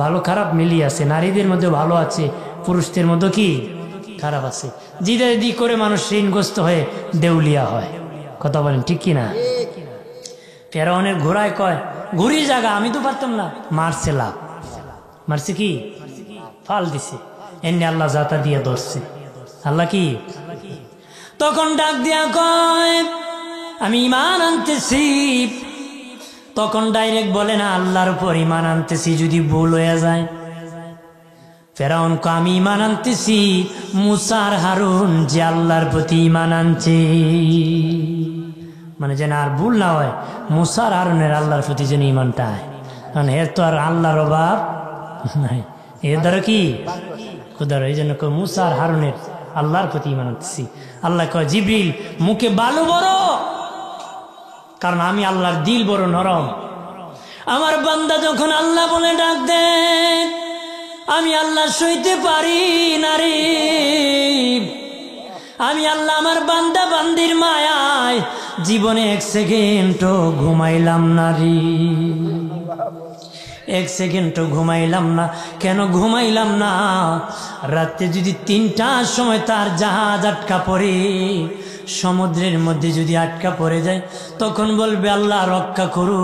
ভালো খারাপ মিলিয়ে আছে, নারীদের মধ্যে ভালো আছে, পুরুষদের মধ্যে কি খারাপ আছে। জিদাদি করে মানুষ ঋণগ্রস্ত হয়ে দেউলিয়া হয়, কথা বলেন ঠিক কিনা? ফেরাউনের ঘোড়ায় কয় ঘুরির জায়গা, আমি তো পারতাম না, মারছে লাভ, মারছে কি ফাল দিছে, এমনি আল্লাহ জাতা দিয়ে ধরছে। আল্লাহ কি তখন ডাক দিয়া কয় আমি ঈমান আনতেছি, তখন ডাইরেক্ট বলে না আল্লাহর উপর ঈমান আনতেছি, যদি ভুল হয়ে যায়। ফেরাউন কো আমি ঈমান আনতেছি মুসা আর হারুন যে আল্লাহর প্রতি ঈমান আনছে, মানে যেন আর ভুল না হয়, মুসা আর হারুনের আল্লাহর প্রতি যেন ঈমানটা হয়, কারণ এর তো আর আল্লাহর অভাব নাই, এর দ্বারা কি খুদার, এই জন্য মুসা আর হারুনের আল্লাহর প্রতি ঈমান আনতেছি। আল্লাহ কয় জিবরিল মুখে বালু বড়, কারণ আমি আল্লাহর দিল বড় নরম। আমার বান্দা যখন আল্লাহ বলে ডাক দেন, আমি আল্লাহ সইতে পারি না রে, আমি আল্লাহ আমার বান্দা বান্দির মায়ায় জীবনে 1 সেকেন্ডও ঘুমাইলাম না রে, 1 সেকেন্ডও ঘুমাইলাম না। কেন ঘুমাইলাম না? রাতে যদি 3টার সময় তার জাহাজ আটকা পড়ে, সমুদ্রের মধ্যে যদি আটকা পড়ে যায়, তখন বলবে আল্লাহ রক্ষা করো,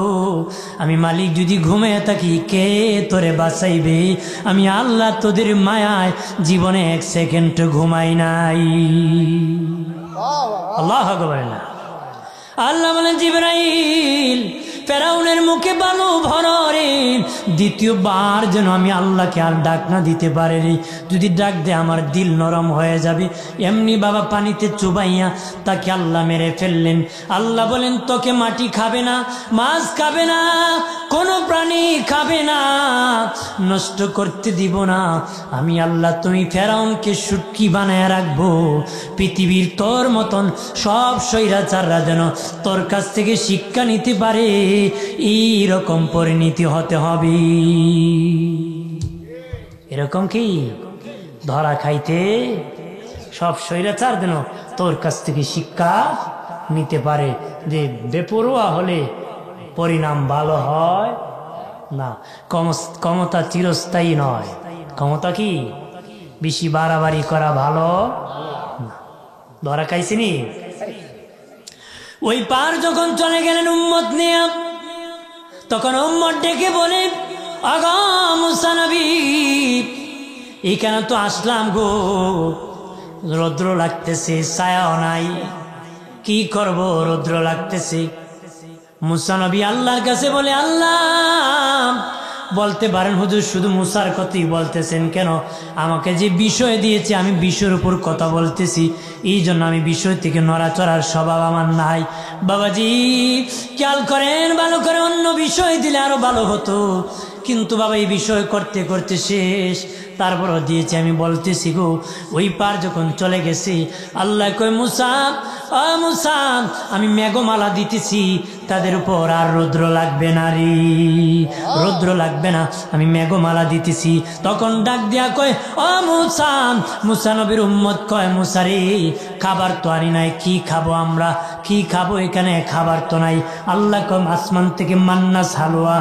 আমি মালিক যদি ঘুমিয়ে থাকি কে তোরে বাঁচাইবে? আমি আল্লাহ তোদের মায়ায় জীবনে 1 সেকেন্ড ঘুমাই নাই। আল্লাহ আকবার। আল্লাহ বলেন জিবরাইল ফেরাউনের মুখে বালু ভরো রে, দ্বিতীয়বার যেন আমি আল্লাহকে আর ডাক না দিতে পারে রে, যদি ডাক দে আমার দিল নরম হয়ে যাবে। এমনি বাবা পানিতে চুবাইয়া তাকে আল্লাহ মেরে ফেললেন। আল্লাহ বলেন তোকে মাটি খাবে না, মাছ খাবে না, কোনো প্রাণী খাবে না, নষ্ট করতে দিব না আমি আল্লাহ। তুমি ফেরাউনকে শুটকি বানায় রাখবো, পৃথিবীর তোর মতন সব স্বৈরাচাররা যেন তোর কাছ থেকে শিক্ষা নিতে পারে, এইরকম পরিণতি হতে হবে। এরকম কি ধরা খাইতে সব স্বৈরাচার যেন তোর কাছ থেকে শিক্ষা নিতে পারে, যে বেপরোয়া হলে পরিণাম ভালো হয় না। ক্ষমতা চিরস্থায়ী নয়, ক্ষমতা কি বেশি বাড়াবাড়ি করা ভালো না। ধরা খাইছিনি? ওই পার যখন চলে গেলেন উম্মত নিয়ে, তখন উম্মত ডেকে বলে আগা মুসা নবী এখানে তো আসলাম গো, রৌদ্র লাগতেছে, ছায়াও নাই, কি করব, রৌদ্র লাগতেছে। মুসা নবী আল্লাহর কাছে বলে আল্লাহ বলতে পারেন হুজুর শুধু মুসার কথাই বলতেছেন কেন? আমাকে যে বিষয় দিয়েছে আমি বিষয়ের উপর কথা বলতেছি, এই জন্য আমি বিষয় থেকে নড়াচড়ার স্বভাব আমার নাই। বাবাজি খেয়াল করেন ভালো করে, অন্য বিষয় দিলে আরো ভালো হতো, কিন্তু বাবা এই বিষয় করতে করতে শেষ, তারপরও দিয়েছে আমি বলতেছি গো। ওই পার যখন চলে গেছি আল্লাহ কয় মুসা ও মুসা আমি মেঘমালা দিতেছি, তাদের উপর আর রৌদ্র লাগবে না রে, রৌদ্র লাগবে না, আমি মেঘমালা দিতেছি। তখন ডাক দিয়া কয় ও মুসা, মুসা নবীর উম্মত কয় মুসা রে খাবার তো আনি নাই, কি খাবো আমরা, কি খাবো, এখানে খাবার তো নাই। আল্লাহ কয় আসমান থেকে মান্নাস হালুয়া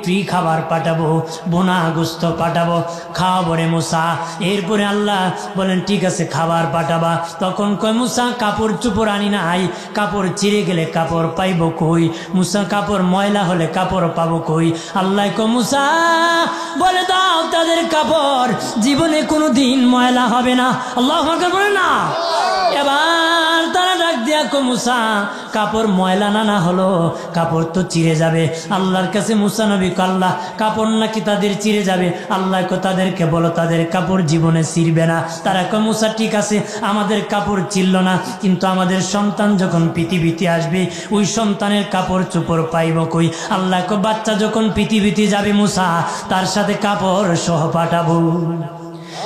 ফ্রি খাবার পাঠাবো, বোনা গোস্ত পাঠাবো, খাওয়াবো রে মুসা। এরপরে আল্লাহ বলেন ঠিক আছে খাবার পাঠাবা। তখন কয় মুসা কাপড় চুপড় আনি নাই, কাপড় চিরে গেলে কাপড় পাইব কই? মুসা কাপড় ময়লা হলে কাপড় পাবো কই? আল্লাহ কয় মুসা বলে দাও তাদের কাপড় জীবনে কোনো দিন ময়লা হবে না। আল্লাহু আকবার বলে না। এবার তারা ডাক দিয়া কয় মুসা কাপড় ময়লা না হলো কাপড় তো চিরে যাবে। আল্লাহর কাছে মুসা নবী কয় আল্লাহ কাপড় নাকি তাদের চিরে যাবে? আল্লাহ কয় তাদেরকে বলো তাদের কাপড় জীবনে চিরবে না। তারা কয় মুসা ঠিক আছে আমাদের কাপড় চিরল না, কিন্তু আমাদের সন্তান যখন পৃথিবীতে আসবে ওই সন্তানের কাপড় চোপড় পাইব কই? আল্লাহ কয় বাচ্চা যখন পৃথিবীতে যাবে মুসা তার সাথে কাপড় সহ পাঠাবো।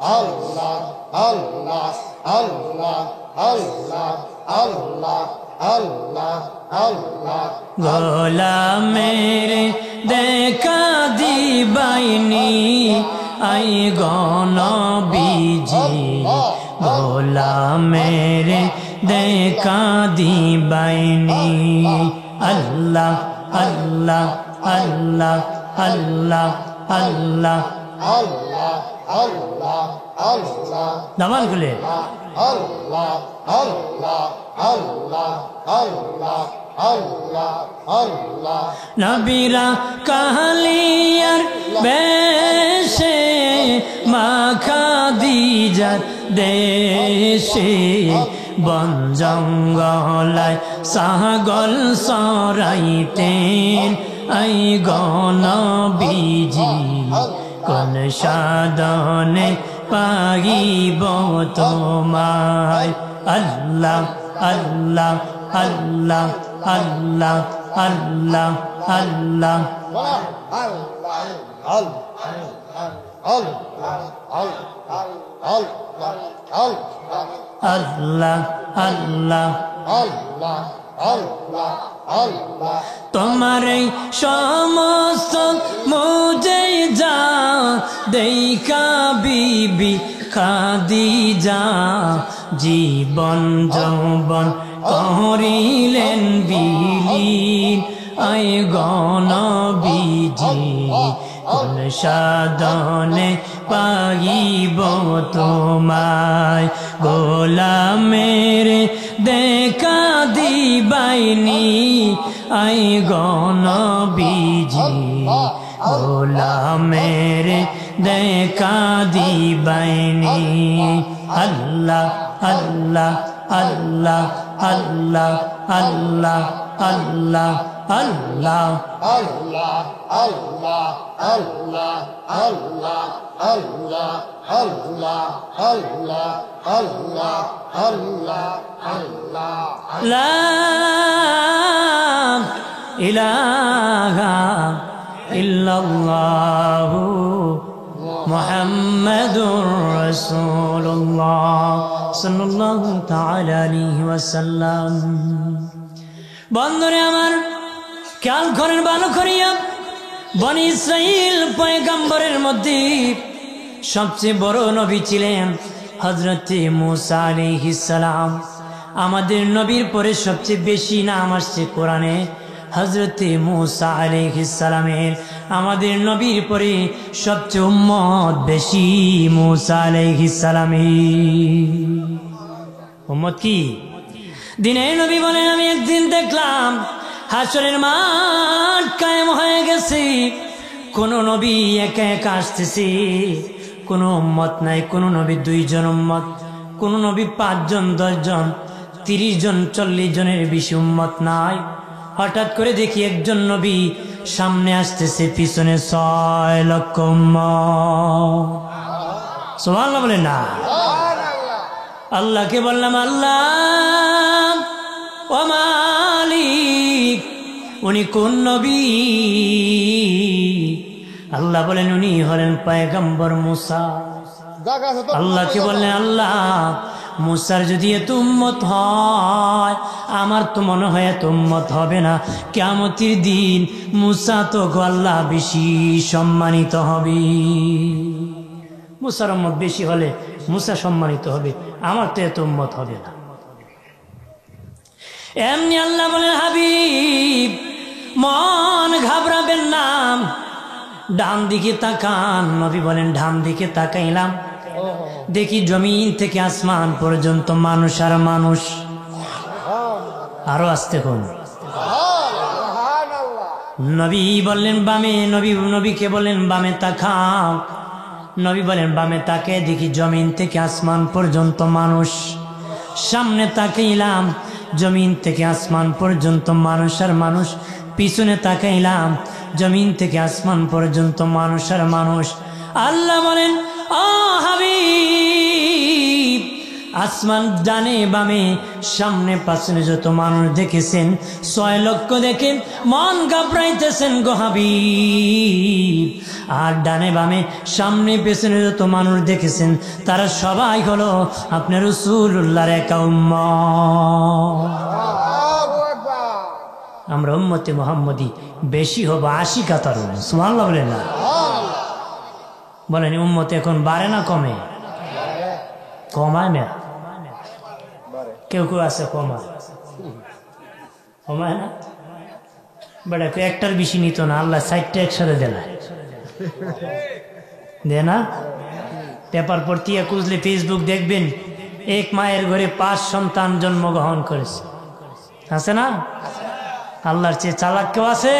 Allah, Allah, Allah, Allah, Allah, Allah, Allah. গোলামের দেখা দিবাইনি আই গণবিজি গোলামের দেখা দিবাইনি আল্লাহ আল্লাহ আল্লাহ আল্লাহ আল্লাহ Allah, Allah, Allah. দামান খুলে Allah, Allah, Allah, Allah, Allah, Allah. নবীরা কালিয়ার বেশে মা খাদিজার দেশে বন জঙ্গলায় ছাগল চরাইতেন আই গণবিজি কোন সাধনে পাইব তোমায় আল্লাহ আল্লাহ আল্লাহ আল্লাহ আল্লাহ আল্লাহ আল্লাহ আল্লাহ তোমার এই সমস্ত মুজে যা দেখা বিবি খাদিজা জীবন যৌবন করিলেন বিলীন আই গণবিজি কোন সাধনে পাইব তোমায় গোলামের দেখা দিবাইনি আই গণবিজি গোলামের দেখা দিবাইনি আল্লাহ আল্লাহ আল্লাহ আল্লাহ আল্লাহ আল্লাহ আল্লাহ Allah, Allah, Allah, Allah, Allah, Allah, Allah, Allah, Allah, Allah. লা ইলাহা ইল্লাল্লাহু মুহাম্মাদুর রাসূলুল্লাহ সাল্লাল্লাহু তাআলা আলাইহি ওয়াসাল্লাম। বন্ধুরে আমার খেয়াল করেন ভালো করিয়া, বনি ইসরাইল পয়গম্বরের মধ্যে সবচেয়ে বড় নবী ছিলেন হযরত মূসা আলাইহিস সালাম। আমাদের নবীর পরে সবচেয়ে বেশি নাম আসছে কোরআনে হযরত মূসা আলাইহিস সালামের। আমাদের নবীর পরে সবচেয়ে উম্মত বেশি মূসা আলাইহিস সালামের। উম্মত কি? দিনের নবী বলেন, আমি একদিন দেখলাম হাসরের মাঠ কায়েম হয়ে গেছে, কোন নবী একা একা আসতেছে, কোন উম্মত নাই। কোন নবী 2 জন উম্মত, কোন নবী 5 জন 10 জন 30 জন 40 জনের বেশি উম্মত নাই। হঠাৎ করে দেখি একজন নবী সামনে আসতেছে, পিছনে 6 লক্ষ উম্মত। সুবহানাল্লাহ বলেন না? আল্লাহকে বললাম, আল্লাহ ও মালিক, উনি কোন নবী? আল্লাহ বলেন, উনি হলেন পয়গম্বর মূসা। আল্লাহকে বললেন, আল্লাহ মূসার যদি এত উম্মত হয়, আমার তো মনে হয় এত উম্মত হবে না। কিয়ামতের দিন মূসা তো আল্লাহ বেশি সম্মানিত হবে। মূসার উম্মত বেশি হলে মূসা সম্মানিত হবে, আমার তো এত উম্মত হবে না। এমনি আল্লাহ বলেন, হাবিব মন ঘাবড়াবেন না, ডান দিকে তাকান। নবী বলেন, ডান দিকে তাকাইলাম, দেখি জমিন থেকে আসমান পর্যন্ত মানুষ আর মানুষ। আরো আসতে কোন নবী বললেন বামে, নবীকে বলেন বামে তাকাও। নবী বলেন বামে তাকে, দেখি জমিন থেকে আসমান পর্যন্ত মানুষ। সামনে তাকাইলাম, জমিন থেকে আসমান পর্যন্ত মানুষ আর মানুষ। পিছনে তাকাইলাম, জমিন থেকে আসমান পর্যন্ত মানুষ আর মানুষ। আল্লাহ বলেন, ও হাবিব আসমান ডানে বামে সামনে পাশে যত মানুষ দেখেছেন 6 লক্ষ দেখে মন ঘাবড়াইতেছেন গো হাবিব। আর ডানে বামে সামনে পেছনে যত মানুষ দেখেছেন তারা সবাই হলো আপনার রাসূলুল্লাহর একা উম্মত। আমরা উম্মতে মুহাম্মদী বেশি হব 80 কাতার। সুবহানাল্লাহ বলেন না? বলেন উম্মত এখন বাড়ে না কমে? কমায় না? কেউ কেউ আছে কমায়, কমায় না? বেটা একটার বেশি নিত না, আল্লাহ 60টা একসাথে দেয় দে না? পেপার পড়তিয়া খুঁজলে ফেসবুক দেখবেন এক মায়ের ঘরে 5 সন্তান জন্মগ্রহণ করেছে, আছে না? আল্লাহর চেয়ে চালাক কেউ আছে?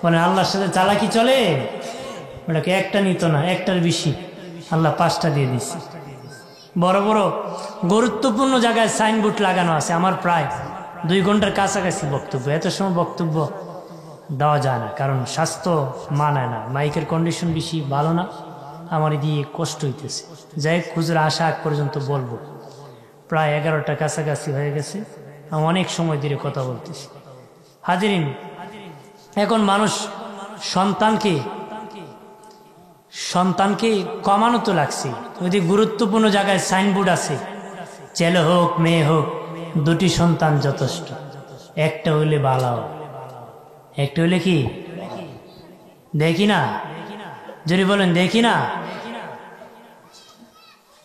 মানে আল্লাহর সাথে চালাকি চলে? ওটাকে একটা নিত না, একটার বেশি, আল্লাহ 5টা দিয়ে দিচ্ছে। বড় বড় গুরুত্বপূর্ণ জায়গায় সাইনবোর্ড লাগানো আছে। আমার প্রায় 2 ঘন্টার কাছাকাছি বক্তব্য, এত সময় বক্তব্য দেওয়া যায় না, কারণ স্বাস্থ্য মানায় না, মাইকের কন্ডিশন বেশি ভালো না, আমার দিয়ে কষ্ট হইতেছে। যাই হুজুর আসা আগ পর্যন্ত বলবো। প্রায় 11টা কাছাকাছি হয়ে গেছে, আমি অনেক সময় ধরে কথা বলতেছি। হাজিরিন, এখন মানুষ সন্তানকে কমানো তো লাগছে। যদি গুরুত্বপূর্ণ জায়গায় সাইনবোর্ড আছে, ছেলে হোক মেয়ে হোক 2টি সন্তান যথেষ্ট, একটা হইলে ভালো, একটা হইলে কি দেখি না? যদি বলেন দেখি না,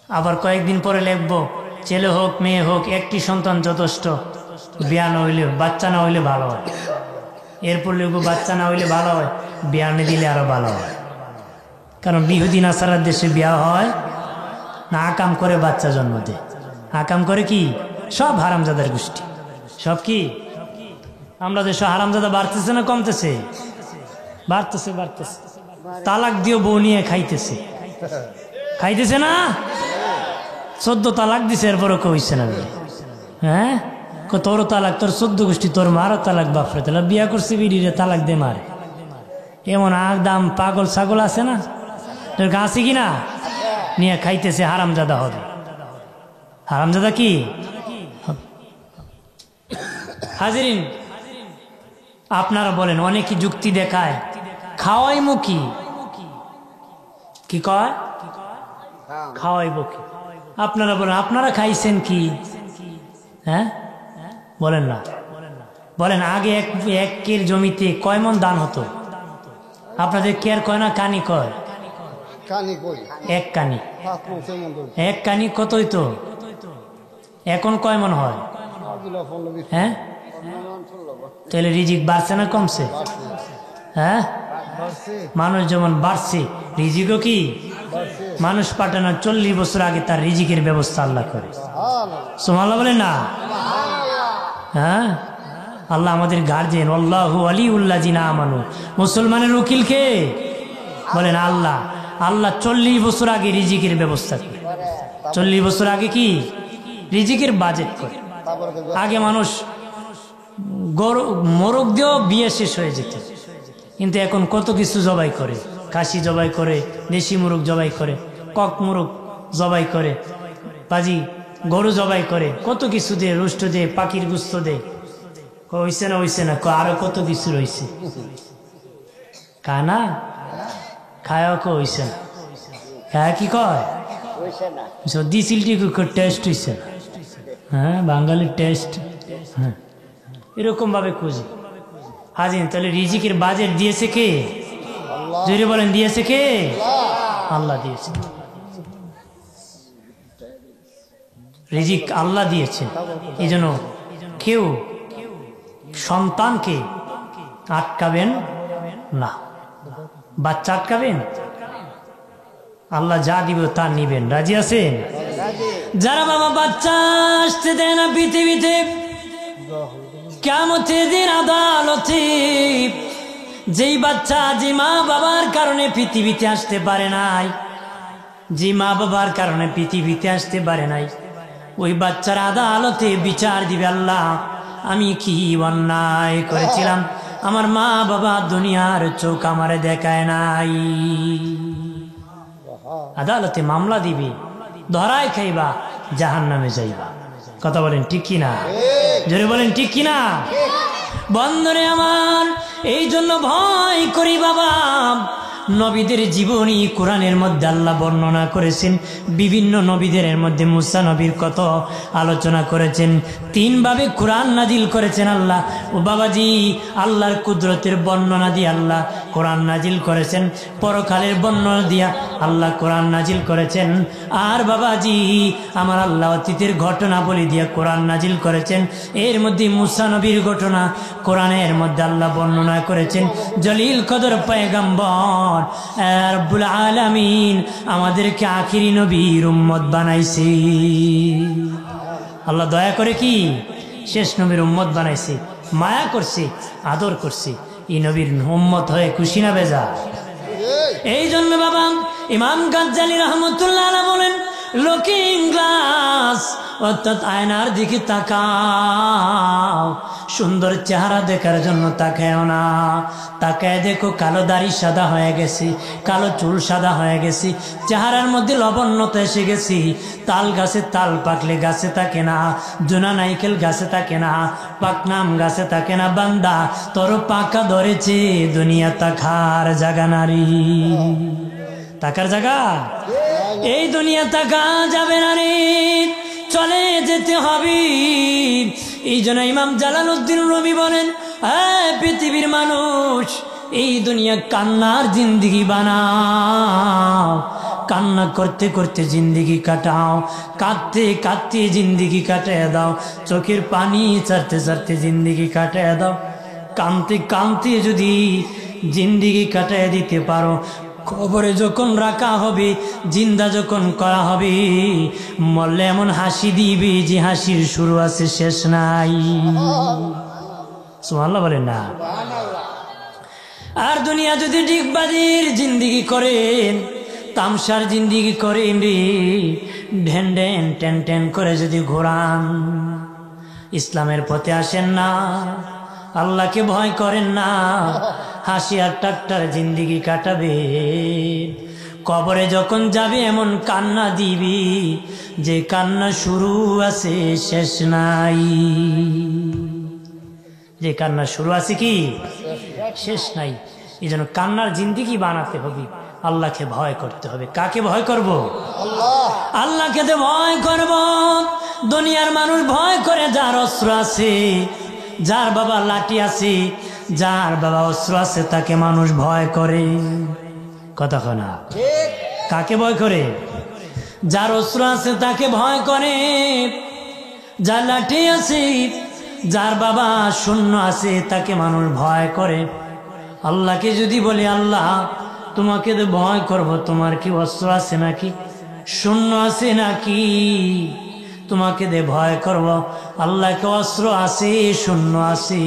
আবার কয়েকদিন পরে লিখবো ছেলে হোক মেয়ে হোক 1টি সন্তান যথেষ্ট, বিয়া না হইলে, বাচ্চা না হইলে ভালো হয়। এরপর লিখবো বাচ্চা না হইলে ভালো হয়, বিয়া না দিলে আরো ভালো হয়। কারণ বিহুদি নাসারার দেশে বিয়া হয় না, আকাম করে বাচ্চা জন্ম দেয়। আকাম করে কি? সব হারামজাদার গোষ্ঠী। সব কি? আমরা দেশে হারামজাদা বাড়তেছে না কমতেছে? বাড়তেছে, বাড়তেছে। তালাক দিও বউ নিয়ে খাইতেছে না? 14 তালাক দিছে, এরপরও কইছে না। হ্যাঁ, তোর তালাক, তোর 14 গোষ্ঠী, তোর মারও তালাক, বাপরে তালা বিয়া করছে বিড়িরে তালাক দে মারে। এমন দাম পাগল ছাগল আছে না, তোর গাছে কিনা নিয়ে খাইতেছে, হারামজাদা হবে। হারামজাদা কি? হাজিরিন, আপনারা বলেন, অনেকে যুক্তি দেখায় খাওয়াইব কি কয়? খাওয়াইব কি? আপনারা বলেন, আপনারা খাইছেন কি? হ্যাঁ বলেন না? বলেন আগে এক কের জমিতে কয় মন ধান হতো? আপনাদের কেয়ার কয় না কানি কয়? এক কানি। 1 কানি কত হইতো? এখন কয় মন হয়? হ্যাঁ, তাহলে রিজিক বাড়ছে না কমছে? হ্যাঁ, মানুষ যেমন বাড়ছে রিজিকও কি? মানুষ পাঠানোর 40 বছর আগে তার রিজিকের ব্যবস্থা আল্লাহ করে। সুবহানাল্লাহ বলেন না? হ্যাঁ, আল্লাহ আমাদের গার্জেন, আল্লাহু ওয়ালিউল্লাযিনা আমানু। মুসলমানের উকিল কে? বলেন আল্লাহ। আল্লাহ 40 বছর আগে রিজিকের ব্যবস্থা করে। 40 বছর আগে কি রিজিকের বাজেট করে। আগে মানুষ মোরগ দিয়েও বিয়ে শেষ হয়ে যেত, কিন্তু এখন কত কিছু জবাই করে। খাসি জবাই করে, দেশি মুরগ জবাই করে, কক মুরগ জবাই করে, পাজি গরু জবাই করে, কত কিছু দিয়ে, রুষ্ট দিয়ে, পাখির গুস্ত দেয়। হইছে না আরো কত কিছু রয়েছে। কানা খায়ও কো হইছে না, খায় কি কয় দিছিলটি টেস্ট হইছে না। হ্যাঁ, বাঙালির টেস্ট। হ্যাঁ, এরকম ভাবে খুঁজি। হাজিন, তাহলে রিজিকের বাজেট দিয়েছে কে? জোরে বলেন, দিয়েছে কে? আল্লাহ দিয়েছে। রিজিক আল্লাহ দিয়েছে। এই জন্য কেউ সন্তানকে আটকাবেন না। বাচ্চা আটকাবেন? আল্লাহ যা দিবে তা নিবেন। রাজি আছেন? যারা বাবা বাচ্চা আসতে দেয় না পৃথিবীতে, কিয়ামতের দিন আদালতে যেই বাচ্চা যে মা বাবার কারণে পৃথিবীতে আসতে পারে নাই, যে মা বাবার কারণে পৃথিবীতে আসতে পারে নাই, ওই বাচ্চার আদালতে বিচার দিবে, আল্লাহ আমি কি অন্যায় করেছিলাম, আমার মা বাবা দুনিয়ার চোখ আমারে দেখায় নাই। আদালতে মামলা দিবে, ধরায় খাইবা, জাহান্নামে যাইবা। কথা বলেন ঠিক কিনা? জোরে বলেন ঠিক কিনা? বন্ধুরে আমার, এই জন্য ভয় করি বাবা। নবীদের জীবনী কোরআনের মধ্যে আল্লাহ বর্ণনা করেছেন, বিভিন্ন নবীদের মধ্যে মুসা নবীর কত আলোচনা করেছেন। 3 ভাবে কোরআন নাজিল করেছেন আল্লাহ। ও বাবাজি, আল্লাহর কুদরতের বর্ণনা দিয়ে আল্লাহ কোরআন নাজিল করেছেন, পরকালের বর্ণনা দিয়া আল্লাহ কোরআন নাজিল করেছেন। আর বাবাজি, আমার আল্লাহ অতীতের ঘটনা বলি দিয়া কোরআন নাজিল করেছেন। এর মধ্যে মুসা নবীর ঘটনা কোরআনের মধ্যে আল্লাহ বর্ণনা করেছেন। জলিল কদর পয়গম্বর রব্বুল আলামিন আমাদেরকে আখিরি নবীর উম্মত বানাইছে। আল্লাহ দয়া করে কি শেষ নবীর উম্মত বানাইছে, মায়া করছে, আদর করছে। এই নবীর উম্মত হয়ে খুশি না বেজা? এই জন্য বাবা ইমাম গাজ্জালী রহমতুল্লাহ আলাইহি বলেন, লুকিং গ্লাস অর্থাৎ আয়নার দিকে তাকাও, সুন্দর চেহারা দেখার জন্য তাকায়ও না। তাকায় দেখো কালো দাড়ি সাদা হয়ে গেছে, কালো চুল সাদা হয়ে গেছে, চেহারার মধ্যে লবণ্যতা এসে গেছি। তাল গাছে তাল পাকলে গাছে থাকে না, জোনা নাইকেল গাছে থাকে না, পাকনাম গাছে থাকে না। বান্দা তোর পাকা ধরেছে, দুনিয়া তাকার জাগা নারী, তাকার জায়গা এই দুনিয়া তাকা যাবে না রে, চলে যেতে হবে। এই জন্য ইমাম জালালউদ্দিন রুমি বলেন, পৃথিবীর মানুষ, এই দুনিয়া কান্নার জিন্দিগি বানাও, কান্না করতে করতে জিন্দিগি কাটাও, কাঁদতে কাঁদতে জিন্দিগি কাটায় দাও, চোখের পানি ছাড়তে ছাড়তে জিন্দিগি কাটায় দাও। কাঁদতে কাঁদতে যদি জিন্দিগি কাটায় দিতে পারো, কবরে যখন রাখা হবে, জিন্দা যখন করা হবে, মরলে এমন হাসি দিবে যে হাসির শুরু আছে শেষ নাই। সুবহানাল্লাহ বলেন না? আর দুনিয়া যদি ডিগবাজির জিন্দিগি করেন, তামসার জিন্দিগি করেন রে, ঢেন ঢেন টেন টেন করে যদি ঘোরান, ইসলামের পথে আসেন না, আল্লাহকে ভয় করেন না, হাসি আর টাকটার জিন্দিগি কাটাবে। কবরে যখন যাবে এমন কান্না দিবি যে কান্না শুরু আছে শেষ নাই। যে কান্না শুরু আছে কি শেষ নাই। এই জন্য কান্নার জিন্দিগি বানাতে হবে, আল্লাহকে ভয় করতে হবে। কাকে ভয় করব? আল্লাহকে তো ভয় করব। দুনিয়ার মানুষ ভয় করে যার অস্ত্র আছে, যার বাবা লাঠি আছে, যার বাবা অস্ত্র আছে, তাকে মানুষ ভয় করে। কথা না? কাকে ভয় করে? যার অস্ত্র আছে তাকে ভয় করে, যার লাঠি আছে, যার বাবা শূন্য আছে, তাকে মানুষ ভয় করে। আল্লাহকে যদি বলি, আল্লাহ তোমাকে তো ভয় করব, তোমার কি অস্ত্র আছে নাকি, শূন্য আছে নাকি, তোমাকে দে ভয় করব। আল্লাহকে অস্ত্র আছে, শূন্য আছে।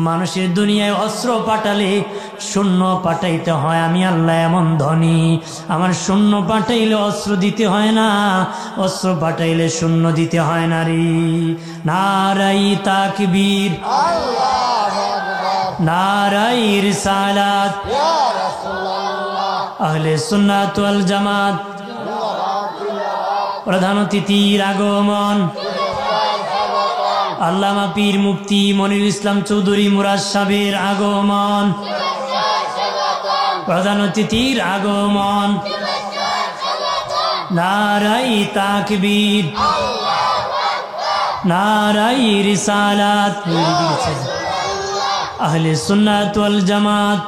মানুষের দুনিয়ায় অস্ত্র পাঠালে শূন্য পাঠাইতে হয়। আমি আল্লাহ এমন ধনী, আমার শূন্য পাঠাইলে অস্ত্র দিতে হয় না, অস্ত্র পাঠাইলে শূন্য দিতে হয় না রে। নারাই তাকবীর, নারাই রিসালাত, আহলে সুন্নাত ওয়াল জামাত। প্রধান অতিথির আগমন, আল্লামা পীর মুফতি মনিরুল ইসলাম চৌধুরী মুরাদ সাহেবের আগমন। প্রধান অতিথির আগমন, নারাই তাকবীর, নারাই রিসালাত, আহলে সুন্নাত ওয়াল জামাত।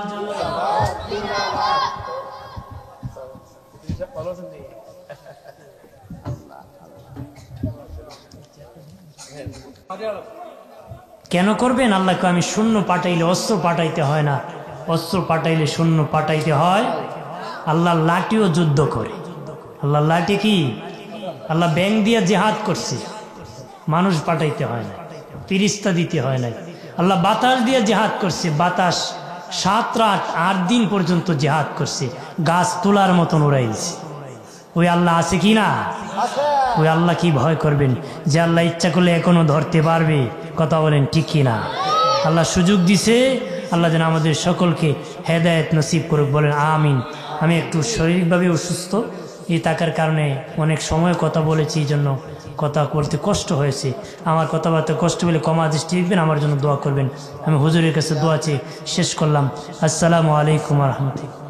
কেন করবেন? আল্লাহকে আমি শূন্য পাঠাইলে অস্ত্র পাঠাইতে হয় না, অস্ত্র পাঠাইলে শূন্য পাঠাইতে হয়। আল্লাহ লাঠিও যুদ্ধ করে। আল্লাহ লাঠি কি? আল্লাহ ব্যাং দিয়ে জেহাদ করছে, মানুষ পাঠাইতে হয় না, ফিরিস্তা দিতে হয় না। আল্লাহ বাতাস দিয়ে জেহাদ করছে, বাতাস 7 রাত 8 দিন পর্যন্ত জেহাদ করছে, গাছ তোলার মতন উড়াই দিছে। ওই আল্লাহ আছে কি না? ওই আল্লাহ কি ভয় করবেন? যে আল্লাহ ইচ্ছা করলে এখনো ধরতে পারবে। কথা বলেন ঠিক কি না? আল্লাহ সুযোগ দিছে, আল্লাহ যেন আমাদের সকলকে হেদায়েত নসিব করুক, বলেন আমিন। আমি একটু শারীরিকভাবে অসুস্থ, এই থাকার কারণে অনেক সময় কথা বলেছি, এই জন্য কথা বলতে কষ্ট হয়েছে, আমার কথাবার্তা কষ্ট বলে ক্ষমা দৃষ্টি দেখবেন, আমার জন্য দোয়া করবেন। আমি হুজুরের কাছে দোয়া চেয়ে শেষ করলাম। আসসালামু আলাইকুম ওয়া রাহমাতুল্লাহ।